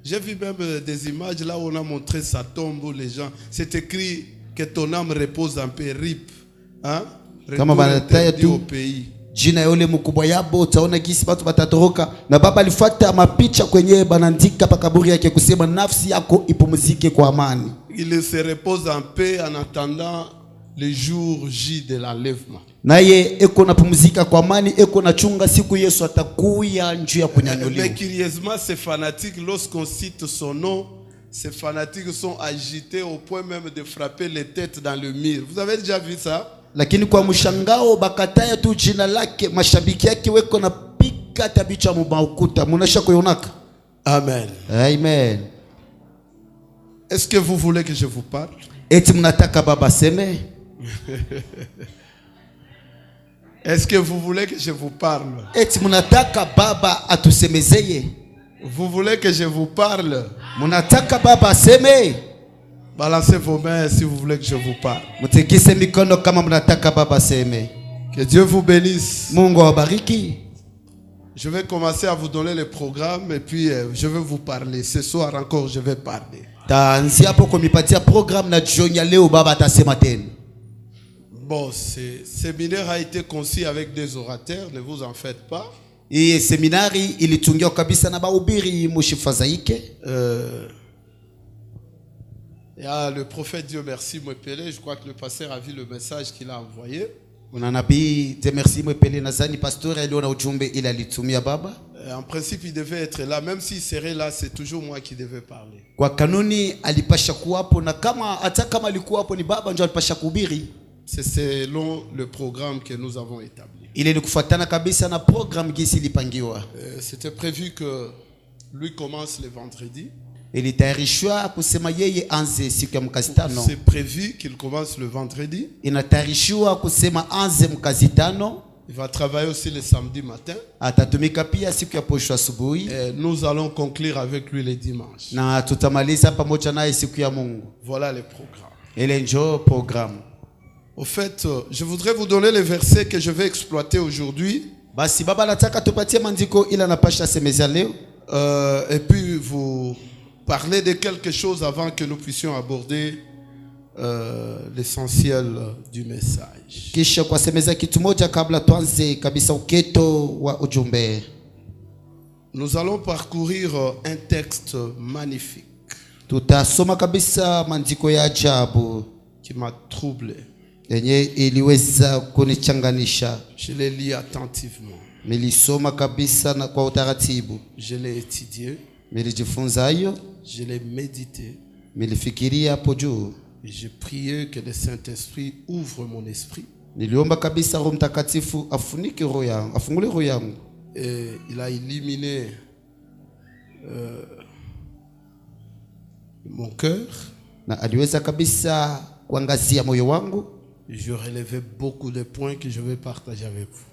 J'ai vu même des images là où on a montré sa tombe où les gens. C'est écrit que ton âme repose en paix, RIP. Hein? Retour interdit au pays. Jina yule mkubwa yabo utaona gisi watu watatoroka na baba alifuata mapicha kwenye banandika pa kaburi yake kusema nafsi yako ipumzike kwa amani. Il se repose en paix en attendant le jour J de l'enlèvement. Naye eko napumzika kwa amani, eko nachunga siku Yesu atakuya njuu ya kunyanyuliwa. Mais curieusement ces fanatiques lorsqu'on cite son nom, ces fanatiques sont agités au point même de frapper les têtes dans le mur. Vous avez déjà vu ça? Lakini kwa mshangao bakataya tu jina lake, mashabiki yake weko na pika tabicha mubaukuta. Munasha kuyonaka. Amen. Amen. Est-ce que vous voulez que je vous parle? Eti mnataka baba seme? Est-ce que vous voulez que je vous parle? Eti mnataka baba atusemezeye? Vous voulez que je vous parle? Mnataka baba seme? Balancez vos mains si vous voulez que je vous parle. Mutikise mikono kama mnataka baba seme. Que Dieu vous bénisse. Mungu awabariki. Je vais commencer à vous donner le programme et puis je vais vous parler. Ce soir encore je vais parler. Taanzi hapo kumipatia programme na jioni ya leo baba atasema tena. Bon, ce séminaire a été conçu avec des orateurs, ne vous en faites pas. Hii seminari ilitungiwa kabisa na bahubiri mshifadhaike. Il y a le prophète Dieu merci Mwepele, je crois que le pasteur a vu le message qu'il a envoyé. Kuna nabii Dieu merci Mwepele nadhani pastor aliona ujumbe ile alitumia baba. En principe il devait être là, même s'il serait là, c'est toujours moi qui devais parler. Kwa kanuni alipasha kuwapo na kama hata kama alikuwa hapo ni baba ndio alipasha kuhubiri. C'est selon le programme que nous avons établi. Ile ni kufuatana kabisa na programme gisi ilipangiwa. C'était prévu que lui commence le vendredi. Ilitayarishwa kusema yeye anze siku ya mkazitano. C'est prévu qu'il commence le vendredi. Inatayarishwa kusema anze mkazitano. Il va travailler aussi le samedi matin. Atatumika pia siku ya posho asubuhi. Nous allons conclure avec lui le dimanche. Na tutamaliza pamoja naye siku ya Mungu. Voilà le programme. Ile ndio programme. Au fait, je voudrais vous donner les versets que je vais exploiter aujourd'hui. Basi baba nataka tupatie mandiko ila napasha semezia leo. Et puis vous parler de quelque chose avant que nous puissions aborder l'essentiel du message. Kisha kwa semeza kitu moja kabla tuanze kabisa uketo wa ujumbe. Nous allons parcourir un texte magnifique. Tutasoma kabisa mandiko ya ajabu qui m'a troublé. Yenye iliweza kunichanganisha. Je l'ai lu attentivement. Nilisoma kabisa na kwa utaratibu. Je l'ai étudié. Nilijifunza hayo. Je l'ai médité. Nilifikiria hapo juu. Et j'ai prié que le Saint-Esprit ouvre mon esprit. Niliomba kabisa Roho Mtakatifu afunike roho yangu, afungule roho yangu. Et il a illuminé mon cœur. Na aliweza kabisa kuangazia moyo wangu. Je relevais beaucoup de points que je vais partager avec vous.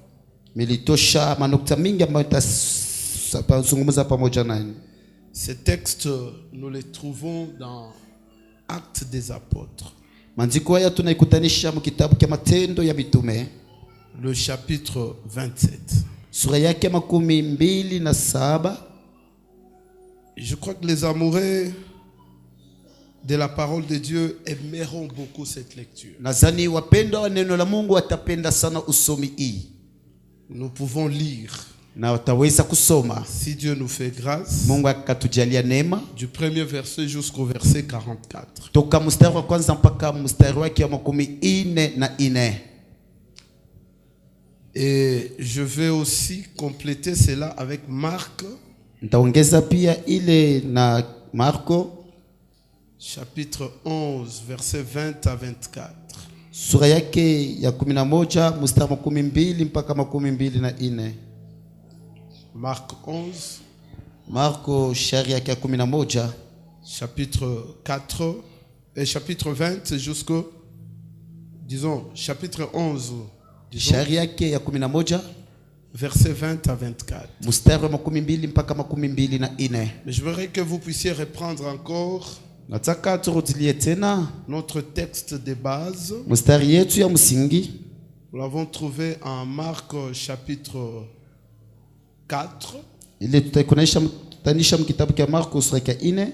Militosha manukta mingi ambayo tutazungumza pamoja nanyi. Ces textes, nous les trouvons dans Actes des Apôtres. Mandiko haya tunaikutanisha mu kitabu cha Matendo ya Mitume, le chapitre 27. Sura yake 27. Je crois que les amoureux de la parole de Dieu aimeront beaucoup cette lecture. Nadhani wapendwa wa neno la Mungu watapenda sana usomi hii. Nous pouvons lire. Na wataweza kusoma. Si Dieu nous fait grâce. Mungu akatujalia neema. Du premier verset jusqu'au verset 44. Toka mstari wa kwanza mpaka mstari wake wa 44. Et je vais aussi compléter cela avec Marc. Nitaongeza pia ile na Marko. Chapitre 11, verset 20 à 24. Sura yake ya 11 mstari wa 12 mpaka 24. Marc 11. Marko sharia yake ya 11. Chapitre 4 et chapitre 20 jusqu'au, disons, chapitre 11. Sharia yake ya 11. Verset 20 à 24. Mstari wa 12 mpaka 24. Mais je voudrais que vous puissiez reprendre encore nataka turudilie tena notre texte de base. Mstari yetu ya msingi. Nous l'avons trouvé en Marc chapitre 4. Ile tutaikunaisha tanisha mkitabu cha Marko sura ya 4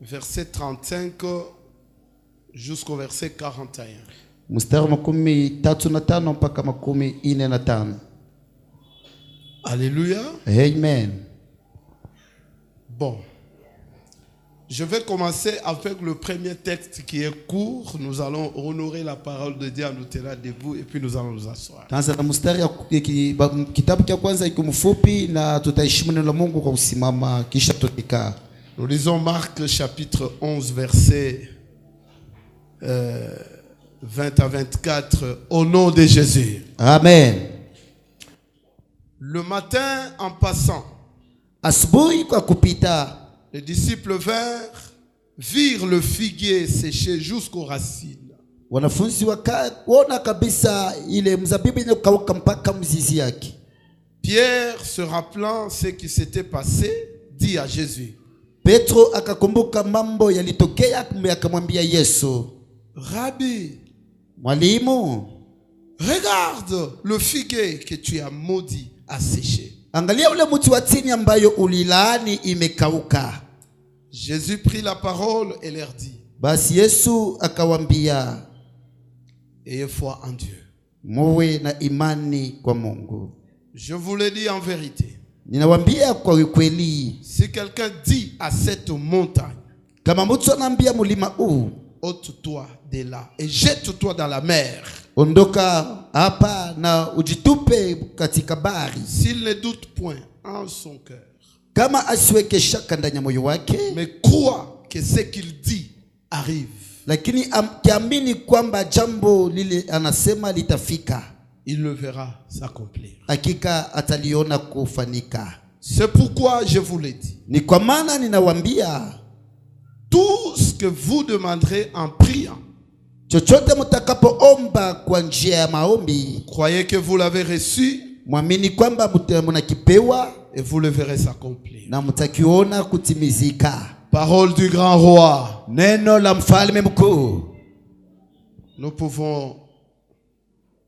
verset 35 jusqu'au verset 41. mstari 35 mpaka 45. Alléluia. Amen. Bon. Je vais commencer avec le premier texte qui est court. Nous allons honorer la parole de Dieu en nous tenant debout et puis nous allons nous asseoir. Tanza na mstari ya kitabu cha kwanza iko mfupi na tutaheshimu neno la Mungu kwa kusimama kisha tutakaa. Nous lisons Marc chapitre 11 verset 20 à 24 au nom de Jésus. Amen. Le matin en passant, Asubuhi kwa kupita, les disciples virent le figuier séché jusqu'aux racines. wanafunzi wakaona kabisa ile mzabibu inakauka mpaka mzizi yake. Pierre, se rappelant ce qui s'était passé, dit à Jésus: Petro akakumbuka mambo yalitokea, akamwambia Yesu, Rabbi, mwalimu, regarde le figuier que tu as maudit a séché. angalia ule mti wa tini ambayo ulilaani imekauka. Jésus prit la parole et leur dit: Basi Yesu akawambia, ayez foi en Dieu. muwe na imani kwa Mungu. Je vous le dis en vérité. Ninawambia kwa kweli, Si quelqu'un dit à cette montagne, kama mtu anaambia mulima huu, ôte-toi de là et jette-toi dans la mer, ondoka hapa na ujitupe katika bahari, s'il ne doute point en son cœur, kama asiweke shaka ndani ya moyo wake, mais croit que ce qu'il dit arrive, lakini akiamini kwamba jambo lile anasema litafika, il le verra s'accomplir. hakika ataliona kufanika. C'est pourquoi je vous l'ai dit. Ni kwa maana ninawambia, Tout ce que vous demanderez en priant, chochote mtakapoomba kwa njia ya maombi, croyez que vous l'avez reçu mwamini kwamba mnakipewa et vous le verrez s'accomplir. na mtakiona kutimizika. Parole du grand roi. Neno la mfalme mkuu. Nous pouvons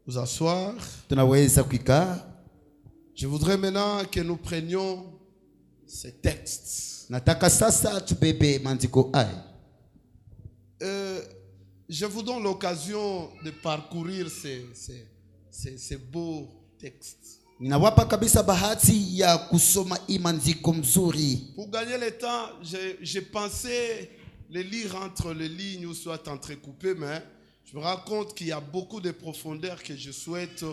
nous asseoir. Tunaweza kukaa. Je voudrais maintenant que nous prenions ces textes. Nataka sasa tubebe maandiko haya. Je vous donne l'occasion de parcourir ces beaux textes. Ninawapa kabisa bahati ya kusoma maandiko mzuri. Pour gagner le temps, j'ai pensé les lire entre les lignes ou soit entrecoupées, mais je me rends compte qu'il y a beaucoup de profondeurs que je souhaite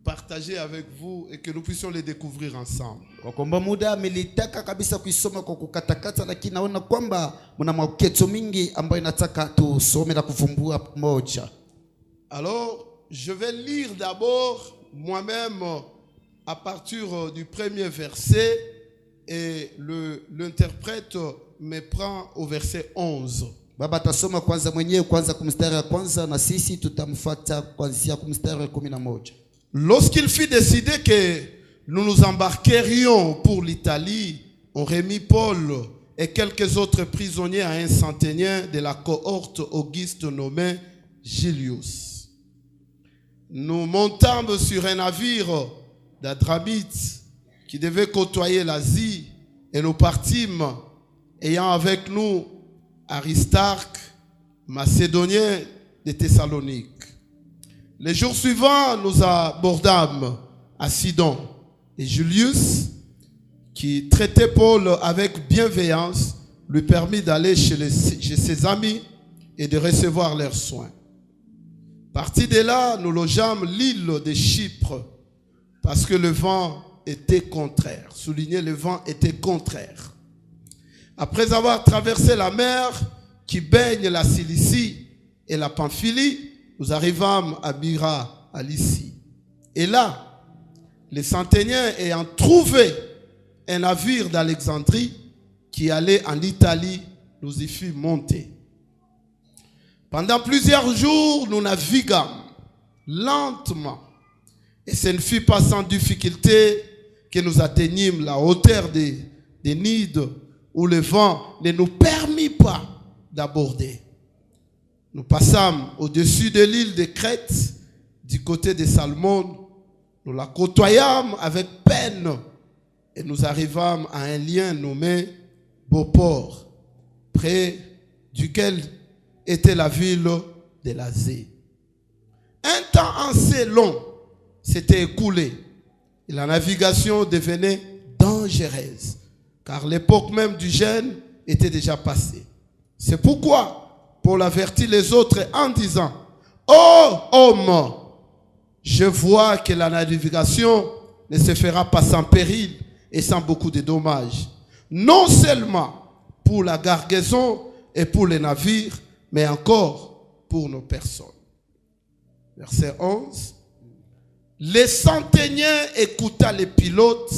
partager avec vous et que nous puissions les découvrir ensemble. Kwa kwamba muda nilitaka kabisa kuisoma kwa kukatakata, lakini naona kwamba mna maketo mingi ambayo nataka tusome na kuvumbua pamoja. Alors, je vais lire d'abord moi-même à partir du premier verset et l'interprète me prend au verset 11. Baba tasoma kwanza mwenyewe kwanza kumstari ya kwanza na sisi tutamfuata kuanzia kumstari ya 11. Lorsqu'il fut décidé que nous nous embarquerions pour l'Italie, on remit Paul et quelques autres prisonniers à un centenier de la cohorte auguste nommé Julius. Nous montâmes sur un navire d'Adramite qui devait côtoyer l'Asie et nous partîmes ayant avec nous Aristarque, macédonien de Thessalonique. Les jours suivants, nous abordâmes à Sidon et Julius, qui traitait Paul avec bienveillance, lui permit d'aller chez ses amis et de recevoir leurs soins. Partis de là, nous logeâmes l'île de Chypre parce que le vent était contraire. Souligner, le vent était contraire. Après avoir traversé la mer qui baigne la Cilicie et la Pamphylie, nous arrivâmes à Myra, à Lycie. Et là, les centeniers ayant trouvé un navire d'Alexandrie qui allait en Italie, nous y fûmes montés. Pendant plusieurs jours, nous naviguâmes lentement. Et ce ne fut pas sans difficulté que nous atteignîmes la hauteur des Cnides, où le vent ne nous permit pas d'aborder. Nous passâmes au-dessus de l'île de Crète, du côté de Salmone. Nous la côtoyâmes avec peine Et nous arrivâmes à un lien nommé Beauport, près duquel était la ville de Lazé. Un temps assez long s'était écoulé et la navigation devenait dangereuse, car l'époque même du jeûne était déjà passée. C'est pourquoi Paul avertit les autres en disant: « Ô homme, je vois que la navigation ne se fera pas sans péril et sans beaucoup de dommages, non seulement pour la cargaison et pour les navires, mais encore pour nos personnes. » Verset 11. Les centeniers écoutaient les pilotes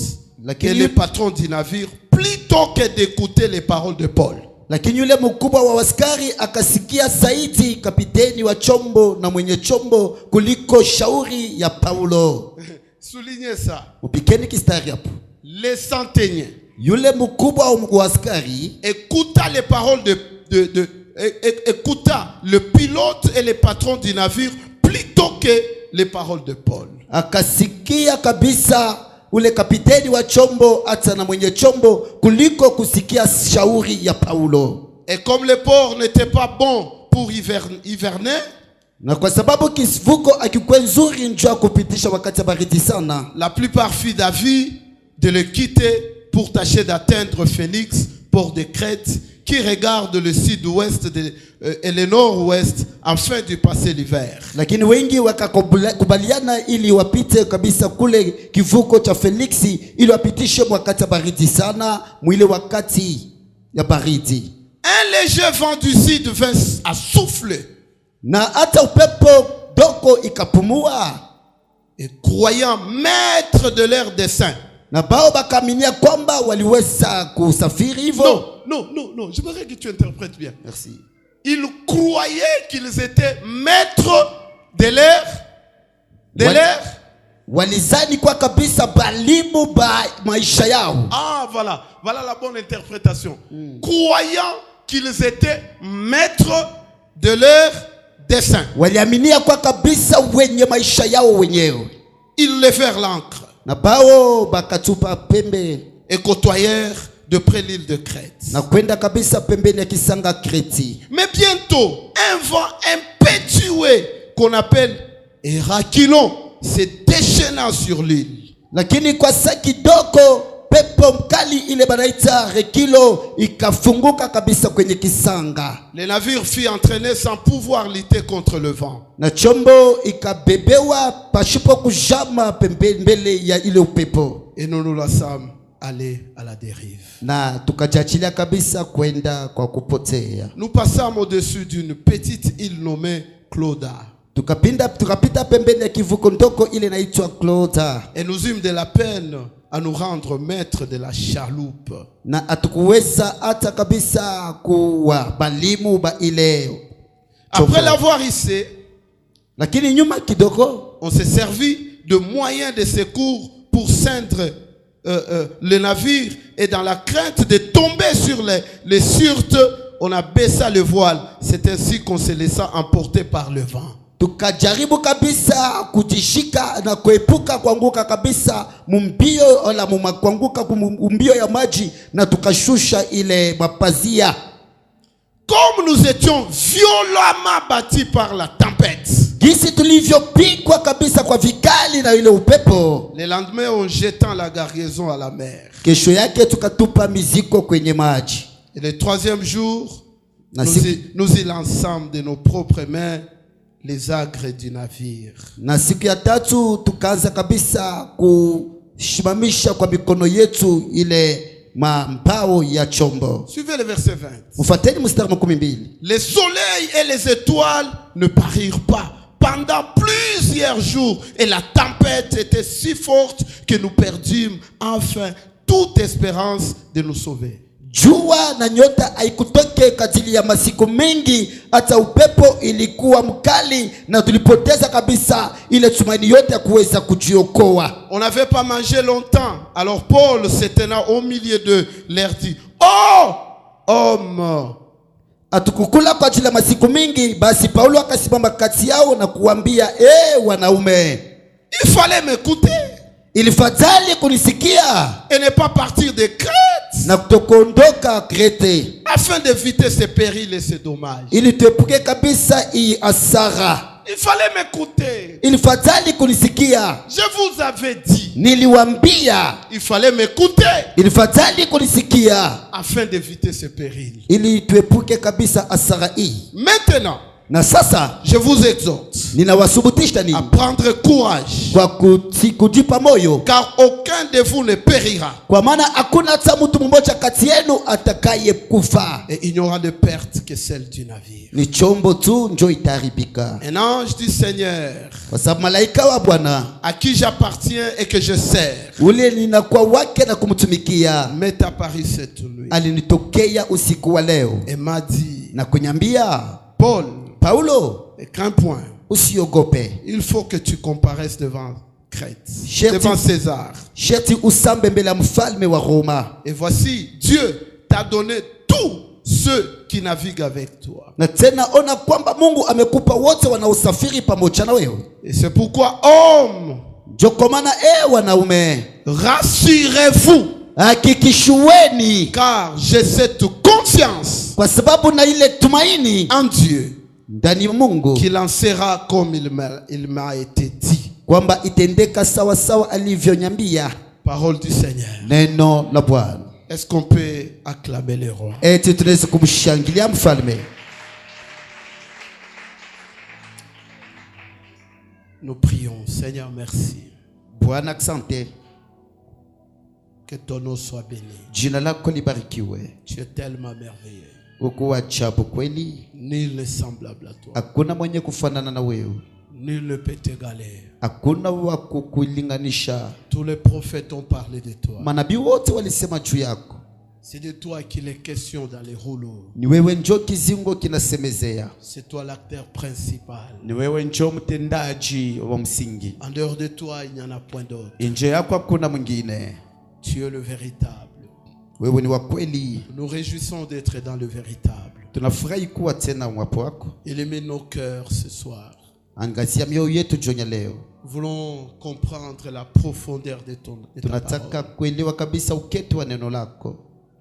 et les patrons du navire plutôt que d'écouter les paroles de Paul. Lakini yule mkubwa wa askari akasikia zaidi kapiteni wa chombo na mwenye chombo kuliko shauri ya Paulo. Soulignez ça. Upikeni kistari hapo. Les centeniers, Yule mkubwa wa askari écouta les paroles écouta le pilote et les patrons du navire plutôt que les paroles de Paul. akasikia kabisa ule kapiteni wa chombo hata na mwenye chombo kuliko kusikia shauri ya Paulo. Et comme le port n'était pas bon pour hiverner, Na kwa sababu kivuko akikuwa nzuri njoo kupitisha wakati baridi sana, la plupart firent d'avis de le quitter pour tâcher d'atteindre Phoenix, port de Crète, qui regarde le sud-ouest et le nord-ouest afin de passer l'hiver. lakini wengi wakakubaliana ili wapite kabisa kule kivuko cha Felixi ili wapitishe wakati baridi sana, mwile wakati ya baridi. Un léger vent du sud vint à souffler. Na hata upepo doko ikapumua, Et croyant maître de leur dessein. na bao bakaminia kwamba waliweza kusafiri hivyo. Non, j'aimerais que tu interprètes bien. Merci. Ils croyaient qu'ils étaient maîtres de leur. Walizani kwa kabisa balimu ba maisha yao. Ah, voilà la bonne interprétation. Croyant qu'ils étaient maîtres de leur dessein. Waliaminia kwa kabisa wenye maisha yao wenyewe. Ils levèrent l'ancre Na bao bakatupa pembe et côtoyèrent de près l'île de Crète. na kwenda kabisa pembeni ya kisanga Kreti. Mais bientôt, un vent impétueux qu'on appelle Hérakilon s'est déchaînant sur l'île. Lakini kwa saa kidogo pepo mkali ile banaita Rekilo ikafunguka kabisa kwenye kisanga. Le navire fut entraîné sans pouvoir lutter contre le vent. Na chombo ikabebewa pashipo kujama pembeni mbele ya ile upepo. Et nous nous laissâmes aller à la dérive. Na tukajachilia kabisa kwenda kwa kupotea. Nous passâmes au-dessus d'une petite île nommée Clauda. Tukapita pembeni ya kivuko ndoko ile inaitwa Clauda. Et nous eûmes de la peine à nous rendre maîtres de la chaloupe. Na atukuweza hata kabisa kuwa balimu ba ile. Après l'avoir hissé, Lakini nyuma kidogo on s'est servi de moyens de secours pour ceindre le navire, et dans la crainte de tomber sur les surtes, on a baissé le voile. C'est ainsi qu'on se laissa emporter par le vent. tukajaribu kabisa kujishika na kuepuka kuanguka kabisa mumbio wala kuanguka mumbio ya maji, na tukashusha ile mapazia. Comme nous étions violemment battus par la tempête, Gisi tulivyopigwa kabisa kwa vikali na ile upepo, le lendemain en jetant la cargaison à la mer. kesho yake tukatupa miziko kwenye maji. Et le troisième jour, Na nous y lançâmes de nos propres mains les agres du navire. Na siku ya tatu tukaanza kabisa kushimamisha kwa mikono yetu ile mbao ya chombo. Suivez le verset 20. Mfuateni mstari 12. Les soleils et les étoiles ne parirent pas pendant plusieurs jours, et la tempête était si forte que nous perdîmes enfin toute espérance de nous sauver. Jua na nyota haikutoke kadiri ya masiku mengi, hata upepo ilikuwa mkali na tulipoteza kabisa ile tumaini yote ya kuweza kujiokoa. On n'avait pas mangé longtemps, alors Paul se tenant au milieu de leur dit: oh homme, Atukukula kwa ajili ya masiku mengi, basi Paulo akasimama kati yao na kuambia, wanaume, il fallait m'écouter. ilifadhali kunisikia et ne pas partir de Crète na kutokondoka Krete, afin d'éviter ces périls et ces dommages. ili tuepuke kabisa hii hasara. Il fallait m'écouter. Ilifadhali kunisikia, Je vous avais dit, niliwaambia il fallait m'écouter ilifadhali kunisikia, afin d'éviter ces périls. ili tuepuke kabisa hasara hii. Maintenant, Na sasa je vous exhorte ninawasubutisha à nini prendre courage, kwa kujipa moyo, car aucun de vous ne périra kwa maana hakuna hata mtu mmoja kati yenu atakaye kufa. et il n'y aura de perte que celle du navire. Ni chombo tu njo itaharibika, Un ange du Seigneur kwa sababu malaika wa Bwana à qui j'appartiens et que je sers ule ninakuwa wake na kumtumikia m'est apparu cette nuit alinitokea usiku wa leo et m'a dit, na kunyambia, Paul, Paulo, ne crains point, usiogope, il faut que tu comparaisses devant Crète, Chef- devant César. sherti usambe mbele ya mfalme wa Roma. Et voici, Dieu t'a donné tous ceux qui naviguent avec toi. Na tena ona kwamba Mungu amekupa wote wanaosafiri pamoja na wewe. Et c'est pourquoi, hommes, Ndio kwa maana wanaume, rassurez-vous, hakikishueni, car j'ai cette confiance kwa sababu na ile tumaini en Dieu ndani ya Mungu qu'il en sera comme il m'a été dit. kwamba itendeka sawa sawa alivyonyambia. Parole du Seigneur. Neno la Bwana. Est-ce qu'on peut acclamer le roi? Eti tunaweza kumshangilia mfalme. Nous prions. Seigneur, merci. Bwana asante, Que ton nom soit béni. jina lako libarikiwe. Tu es tellement merveilleux. Uko ajabu kweli, Nul n'est semblable à toi. hakuna mwenye kufanana na wewe, Nul ne peut t'égaler. hakuna wa kukulinganisha. Tous les prophètes ont parlé de toi. Manabii wote walisema juu yako. C'est de toi qu'il est question dans les rouleaux. Ni wewe njo kizingo kinasemezea, C'est toi l'acteur principal. ni wewe njo mtendaji wa msingi. En dehors de toi, il n'y en a point d'autre. Nje yako hakuna mwingine. Tu es le véritable. Wewe ni wa kweli. Nous nous réjouissons d'être dans le véritable. Tunafurahi kuwa tena wapo wako. Illumine nos cœurs ce soir. Angazia mioyo yetu jioni leo. Nous voulons comprendre la profondeur de ta Tunataka parole. kuelewa kabisa uketi wa neno lako.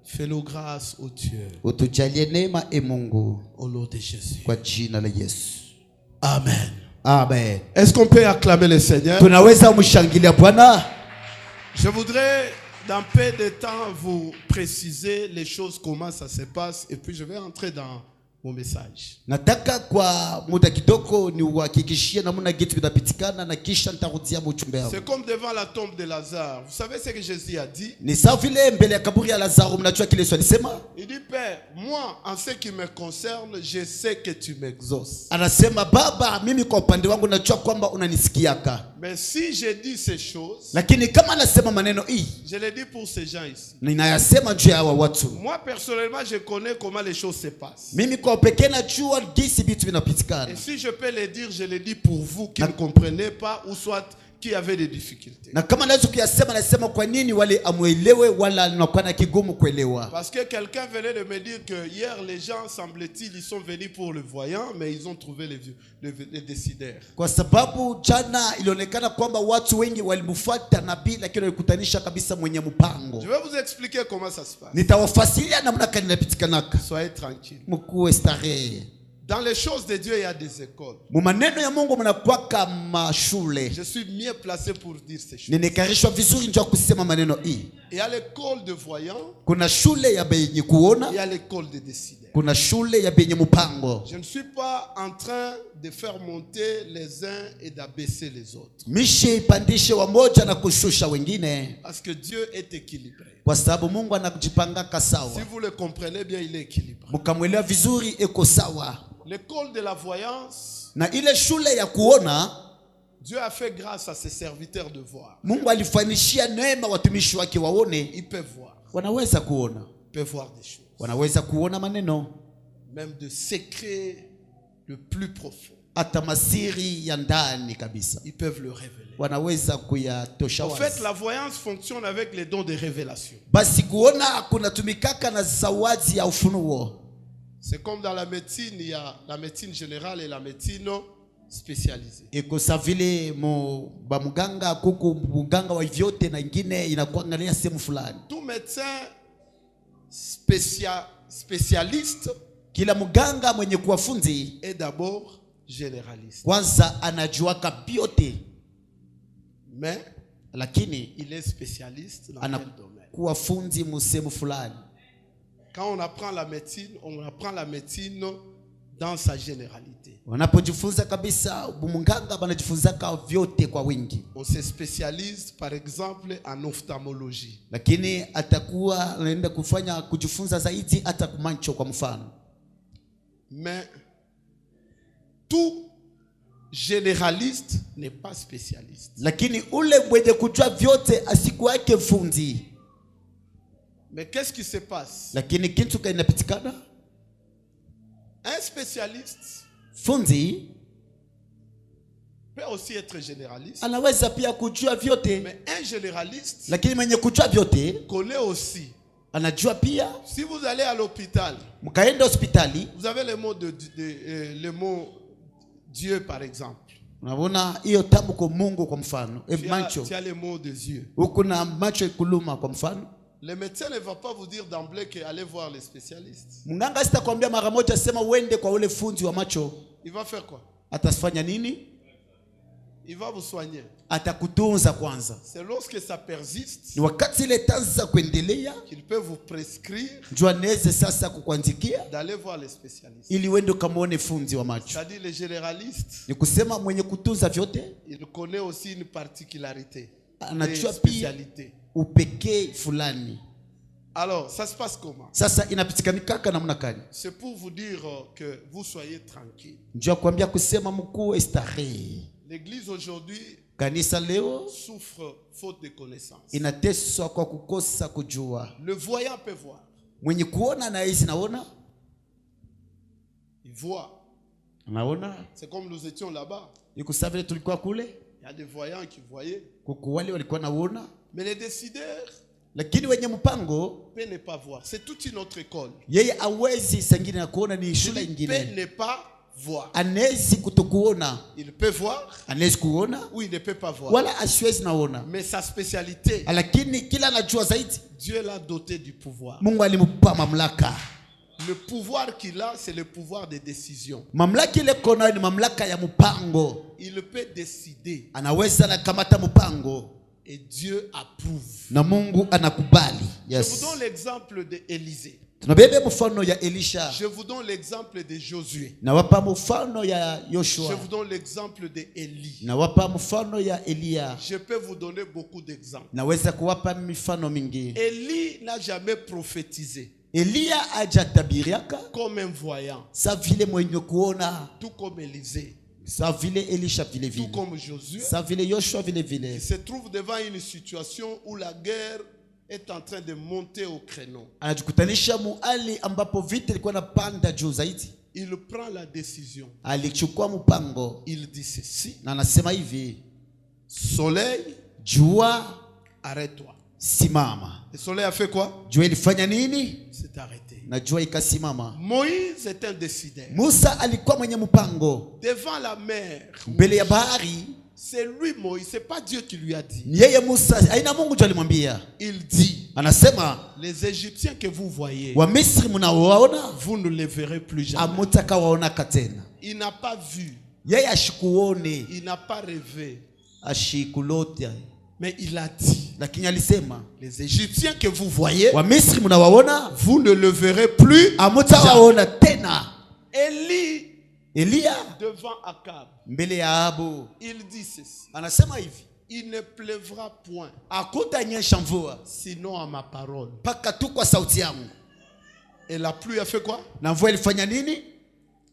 Fais-nous grâce, ô Dieu, Utujalie neema Mungu, au nom de Jésus. kwa jina la Yesu. Amen. Amen. Est-ce qu'on peut acclamer le Seigneur? Tunaweza mshangilia Bwana. Je voudrais, dans peu de temps, vous préciser les choses, comment ça se passe, et puis je vais entrer dans mon message. Nataka kwa muda kidogo ni uhakikishie namna kitu kinapitikana na kisha nitarudia ujumbe wangu. C'est comme devant la tombe de Lazare. Vous savez ce que Jésus a dit? Ni sawa vile mbele ya kaburi ya Lazaro, mnajua kile Yesu alisema? Il dit, Père, moi, en ce qui me concerne, je sais que tu m'exauces. Anasema, Baba, mimi kwa upande wangu najua kwamba unanisikiaka. Mais si je dis ces choses, Lakini kama anasema maneno hii, je le dis pour ces gens ici. ninayasema juu ya hawa watu. Moi, personnellement, je connais comment les choses se passent. Mimi kwa pekee najua jinsi vitu vinapitikana. Et si je peux le dire, je le dis pour vous qui ne comprenez pas ou soit qui avez des difficultés. Na kama naweza kuyasema, nasema kwa nini wale amuelewe wala nakuwa na kigumu kuelewa. Parce que quelqu'un venait de me dire que hier, les gens, semble-t-il, ils sont venus pour le voyant, mais ils ont trouvé les décideurs. Kwa sababu jana ilionekana kwamba watu wengi walimfuata nabii, lakini walikutanisha kabisa mwenye mpango. Je vais vous expliquer comment ça se passe. Nitawafasilia namna gani inapitikanaka. Soyez tranquille. Mkuwe starehe. Dans les choses de Dieu, il y a des écoles. Mu maneno ya Mungu mnakuwa mashule. Je suis mieux placé pour dire ces choses. Nimekarishwa vizuri njoo kusema maneno hii. Il y a l'école de voyants. Kuna shule ya benye kuona, Il y a l'école de décideurs. kuna shule ya benye mpango. Je ne suis pas en train de faire monter les uns et d'abaisser les autres. Mishi ipandishe wamoja na kushusha wengine. Parce que Dieu est équilibré. Kwa sababu Mungu anakujipanga sawa. Si vous le comprenez bien, il est équilibré. Mkamwelewa vizuri eko sawa. L'école de la voyance, Na ile shule ya kuona, Dieu a fait grâce à ses serviteurs de voir. Mungu alifanishia neema watumishi wake waone. Ils peuvent voir. Wanaweza kuona. Ils peuvent voir des choses. Wanaweza kuona maneno. Même de secrets le plus profond. Hata masiri ya ndani kabisa. Ils peuvent le révéler. Wanaweza kuyatosha En wazi. fait, la voyance fonctionne avec les dons de révélation. Basi kuona kunatumikaka na zawadi ya ufunuo. C'est comme dans la médecine, il y a la médecine générale et la médecine spécialisé. iko sa vile ba muganga kuku muganga wa vyote na ingine inakuangalia sehemu fulani. Tout médecin spécialiste, kila muganga mwenye kuwafunzi est d'abord généraliste. Kwanza anajuaka biote, mais lakini il est spécialiste dans quel domaine? Kuwafunzi musemu fulani. Quand on apprend la médecine dans sa généralité. Wanapojifunza kabisa munganga banajifunzaka vyote kwa wingi. On se spécialise par exemple en ophtalmologie. Lakini atakuwa anaenda kufanya kujifunza zaidi hata kumancho kwa mfano. Mais tout généraliste n'est pas spécialiste. Lakini ule mwenye kujua vyote asikuwake fundi. Mais qu'est-ce qui se passe? Lakini kitu kinapitikana, un spécialiste fundi peut aussi être généraliste. Anaweza pia kujua vyote. Mais un généraliste, lakini mwenye kujua vyote, connaît aussi. Anajua pia. Si vous allez à l'hôpital, mkaenda hospitali, vous avez le mot le mot Dieu par exemple. Unaona hiyo tamko Mungu kwa mfano. Macho. Tu as le mot de Dieu. Huko na macho kuluma kwa mfano. Le médecin ne va pas vous dire d'emblée que allez voir les spécialistes. Munganga sitakwambia mara moja sema uende kwa ule fundi wa macho. Il va faire quoi? Atasifanya nini? Il va vous soigner. Atakutunza kwanza. C'est lorsque ça persiste, ni wakati ile tanza kuendelea, qu'il peut vous prescrire, njoo anaweza sasa kukuandikia d'aller voir les spécialistes. ili uende kamaone fundi wa macho. C'est-à-dire les généralistes, ni kusema mwenye kutunza vyote, il connaît aussi une particularité, anajua une pia spécialité. upekee fulani. Alors, ça se passe comment? Sasa inapitikanika namna gani? C'est pour vous dire que vous soyez tranquille. Njoo kuambia kusema mkuu starehe. L'église aujourd'hui kanisa leo souffre faute de connaissance. Inateswa kwa kukosa kujua. Le voyant peut voir. Mwenye kuona na hizi naona, il voit. Naona. C'est comme nous étions là-bas. Ikusavile tulikuwa kule. Il y a des voyants qui voyaient. Kuku wale walikuwa naona. Mais les décideurs, lakini wenye mpango peut ne pas voir. C'est toute une autre école. Yeye awezi sangine na kuona ni shule nyingine. Peut ne pas voir. Anezi kutokuona. Il peut voir. Anezi kuona. Ou il ne peut pas voir. Wala asiwezi naona. Mais sa spécialité, lakini kila anajua zaidi, Dieu l'a doté du pouvoir. Mungu alimpa mamlaka. Le pouvoir qu'il a, c'est le pouvoir de décision. Mamlaka ile kona ni mamlaka ya mpango. Il peut décider. Anaweza na kamata mpango. Et Dieu approuve. Na Mungu anakubali. Yes. Je vous donne l'exemple de Élisée. Tunabebe mfano ya Elisha. Je vous donne l'exemple de Josué. Na wapa mfano ya Yoshua. Je vous donne l'exemple de Élie. Na wapa mfano ya Elia. Je peux vous donner beaucoup d'exemples. Naweza kuwapa mifano mingi. Élie n'a jamais prophétisé. Elia hajatabiriaka comme un voyant. Sa vile mwenye kuona. Tout comme Élisée. Sa vile Elisha vile vile. Tout comme Josué. Sa vile Yoshua vile vile. Il se trouve devant une situation où la guerre est en train de monter au créneau. Anajikutanisha muali ambapo vita ilikuwa napanda juu zaidi. Il prend la décision. Alichukua mpango. Il dit ceci. Na anasema hivi. Soleil, jua, arrête-toi. Simama. Le soleil a fait quoi? Jua ilifanya nini? C'est arrêté. Na jua ikasimama. Moïse est un décideur. Musa alikuwa mwenye mpango. Devant la mer. Mbele ya bahari. C'est lui Moïse, c'est pas Dieu qui lui a dit. Yeye Musa, aina Mungu ndiye alimwambia. Il dit, anasema, les Égyptiens que vous voyez, wa Misri mnaowaona, vous ne les verrez plus jamais. Amutaka waona katena. Il n'a pas vu. Yeye ashikuone. Il n'a pas rêvé. Ashikulote. Mais il a dit, lakini alisema, les Égyptiens que vous voyez, wa Misri mnawaona, vous ne le verrez plus. Amutawaona tena. Elia devant Akab, mbele ya Ahabu, il dit ceci. Anasema hivi, il ne pleuvra point. Hakutanyesha mvua sinon à ma parole. Paka tu kwa sauti yangu. Et la pluie a fait quoi? Na mvua ilifanya nini?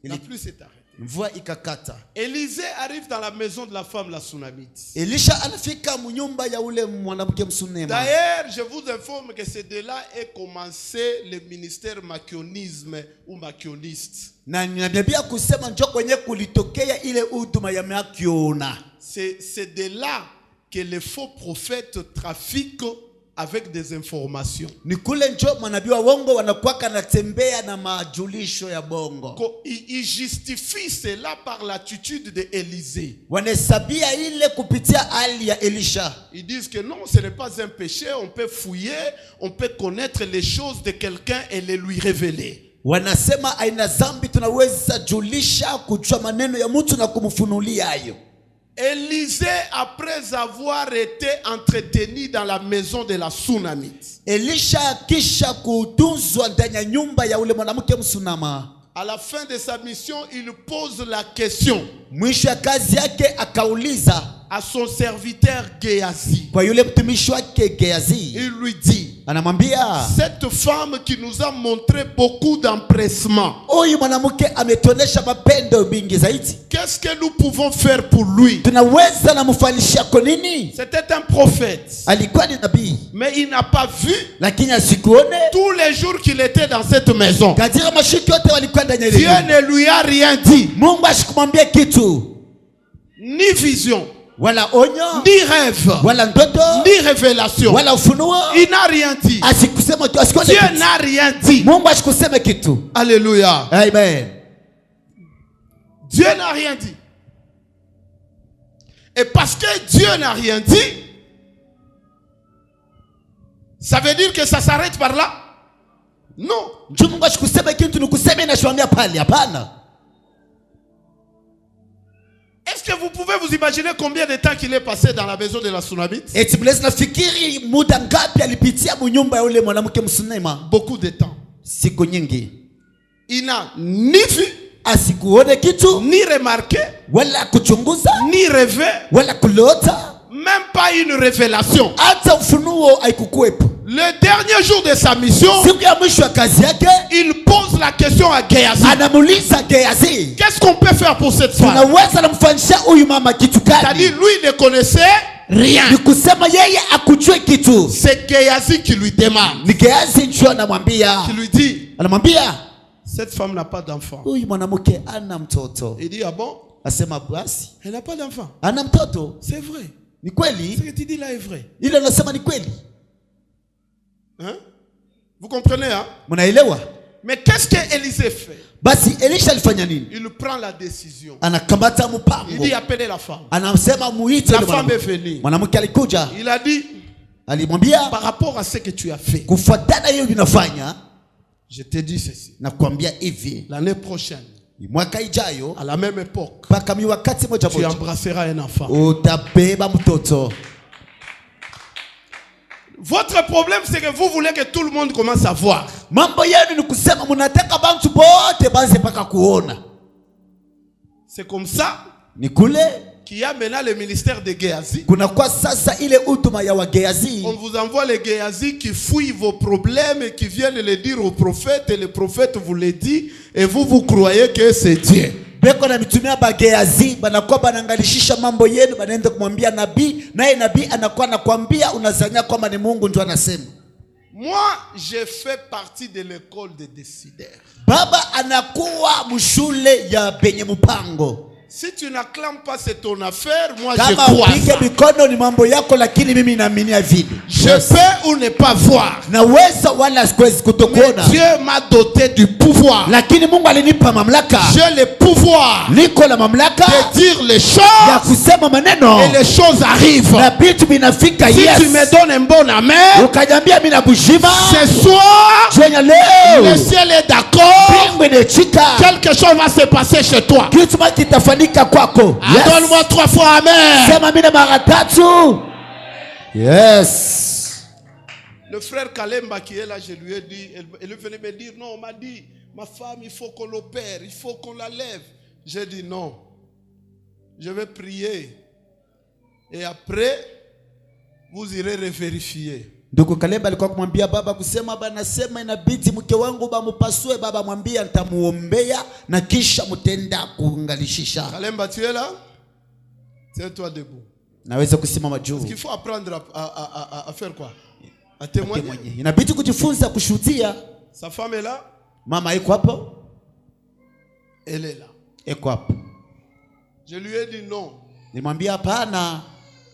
La pluie s'est arrêtée. Mvua ikakata. Élisée arrive dans la maison de la femme la Sunamite. Elisha anafika mnyumba ya ule mwanamke msunema. D'ailleurs, je vous informe que c'est de là est commencé le ministère makionisme ou makioniste. Na ninabia kusema njoo kwenye kulitokea ile huduma ya makiona. C'est de là que les faux prophètes trafiquent avec des informations. Ni kule njo manabii wa uongo wanakuwa natembea na majulisho ya bongo. Il justifie cela par l'attitude de Élisée. Wanahesabia ile kupitia hali ya Elisha. Ils disent que non, ce n'est pas un péché, on peut fouiller, on peut connaître les choses de quelqu'un et les lui révéler. Wanasema aina zambi tunaweza julisha kujua maneno ya mtu na kumfunulia hayo. Élisée, après avoir été entretenu dans la maison de la Sunamite, Elisha kisha kutunzwa ndani ya nyumba ya ule mwanamke msunama. À la fin de sa mission, il pose la question Mwisho ya kazi yake akauliza à son serviteur Géasi. kwa yule mtumishi wake Gehazi. Il lui dit, Anamwambia, cette femme qui nous a montré beaucoup d'empressement, huyu mwanamke ametuonesha mapendo mingi zaidi. qu'est-ce que nous pouvons faire pour lui? Tunaweza namfanyishia kwa nini? C'était un prophète, Alikuwa ni nabii, mais il n'a pas vu lakini asikuone tous les jours qu'il était dans cette maison. katika mashiki yote walikuwa ndani ya ile Dieu nyumba. ne lui a rien dit, Mungu asikumwambia kitu, ni vision, wala onyo, ni rêve, wala ndoto, ni révélation. wala ufunuo. Il n'a rien dit. Asikusema tu, asikuone Dieu kitu. n'a rien dit. Mungu asikuseme kitu. Alléluia. Amen. Dieu n'a rien dit. Et parce que Dieu n'a rien dit, ça veut dire que ça s'arrête par là? Non. Njoo Mungu asikuseme kitu nikuseme na shwambia pale, hapana. Est-ce que vous pouvez vous imaginer combien de temps qu'il est passé dans la maison de la Sunamite? Eti mlezi nafikiri muda ngapi alipitia munyumba ya ule mwanamke msunema? Beaucoup de temps. Siku nyingi. Il n'a ni vu, Asikuone kitu, ni remarqué, wala kuchunguza, ni rêvé, wala kulota, même pas une révélation. hata ufunuo haikukuwepo. Le dernier jour de sa mission, Siku ya mwisho ya kazi yake, il pose la question à Géasi. anamuuliza Gehazi, Qu'est-ce qu'on peut faire pour cette femme? tunaweza namfanyisha huyu mama kitu C'est-à-dire, gani? lui ne connaissait rien. Ni kusema yeye akujue kitu. C'est Géasi qui lui demande, Ni Gehazi ndio anamwambia, qui lui dit, anamwambia cette femme n'a pas d'enfant. huyu mwanamke ana mtoto. Il dit, ah bon? Asema basi Elle n'a pas d'enfant. ana mtoto. C'est vrai. Ni Ce kweli? que tu dis là est vrai. Ile anasema ni kweli. Hein? Vous comprenez, hein? Mnaelewa? Mais qu'est-ce qu'Élisée fait? Basi Elisha alifanya nini? Il prend la décision. Anakamata Il mpango. dit, appelez la femme. Anasema muite La yule femme est mwanamke. venue. Mwanamke alikuja, Il a dit, alimwambia par rapport à ce que tu as fait, kufuatana hiyo unafanya, je te dis ceci. na kuambia hivi, L'année prochaine, mwaka ijayo à la même époque, mpaka wakati moja tu moja embrasseras un enfant. utabeba mtoto. Votre problème, c'est que vous voulez que tout le monde commence à voir. Mambo yenu ni kusema mnataka bantu bote baanze mpaka kuona. C'est comme ça Ni kule qu'il y a maintenant le ministère de Géasi. kuna kwa sasa ile utuma ya Gehazi. On vous envoie les Géasi qui fouillent vos problèmes et qui viennent les dire au prophète, et le prophète vous les dit et vous croyez que c'est Dieu. Beko na mitumia ba Gehazi banakuwa banangalishisha mambo yenu, banaenda kumwambia nabii, naye nabii anakuwa anakuambia, unazania kwamba ni Mungu ndio anasema. Moi, je fais partie de l'école des décideurs. Baba anakuwa mshule ya benye mpango. Si tu n'acclames pas, c'est ton affaire. Moi, je Kama crois upige ça. mikono ni mambo yako, lakini mimi naamini vile. Je peux ou ne pas voir. Naweza wala siwezi Mais kutokuona. Dieu m'a doté du pouvoir. Lakini Mungu alinipa mamlaka. J'ai le pouvoir Niko la mamlaka de dire les ya choses kusema maneno et les choses arrivent. na vitu vinafika. Si Yes. tu me donnes un bon amen, Ukajambia mimi nakushima. ce soir, Jenya le leo. ciel est d'accord. Mbingu inachika. Quelque chose va se passer chez toi. Kitu moja kitafanyika kwako. Yes. Donne-moi 3 fois amen. Sema mimi mara 3. Yes. Le frère Kalemba qui est là, je lui ai dit, elle venait me dire, non, on m'a dit, ma femme, il faut qu'on l'opère, il faut qu'on la lève. J'ai dit non. Je vais prier. Et après, vous irez revérifier. Ndugu Kalemba alikuwa kumwambia baba kusema bana sema inabidi mke wangu bamupasue, baba mwambia nitamuombea na kisha mtenda kuungalishisha. Kalemba, tu es là? Tiens-toi debout. Naweza kusimama juu. Parce qu'il faut apprendre à faire quoi? À témoigner. Inabidi kujifunza kushuhudia. Sa femme est là? Mama iko hapo? Elle est là. Iko hapo. Je lui ai dit non. Nilimwambia hapana.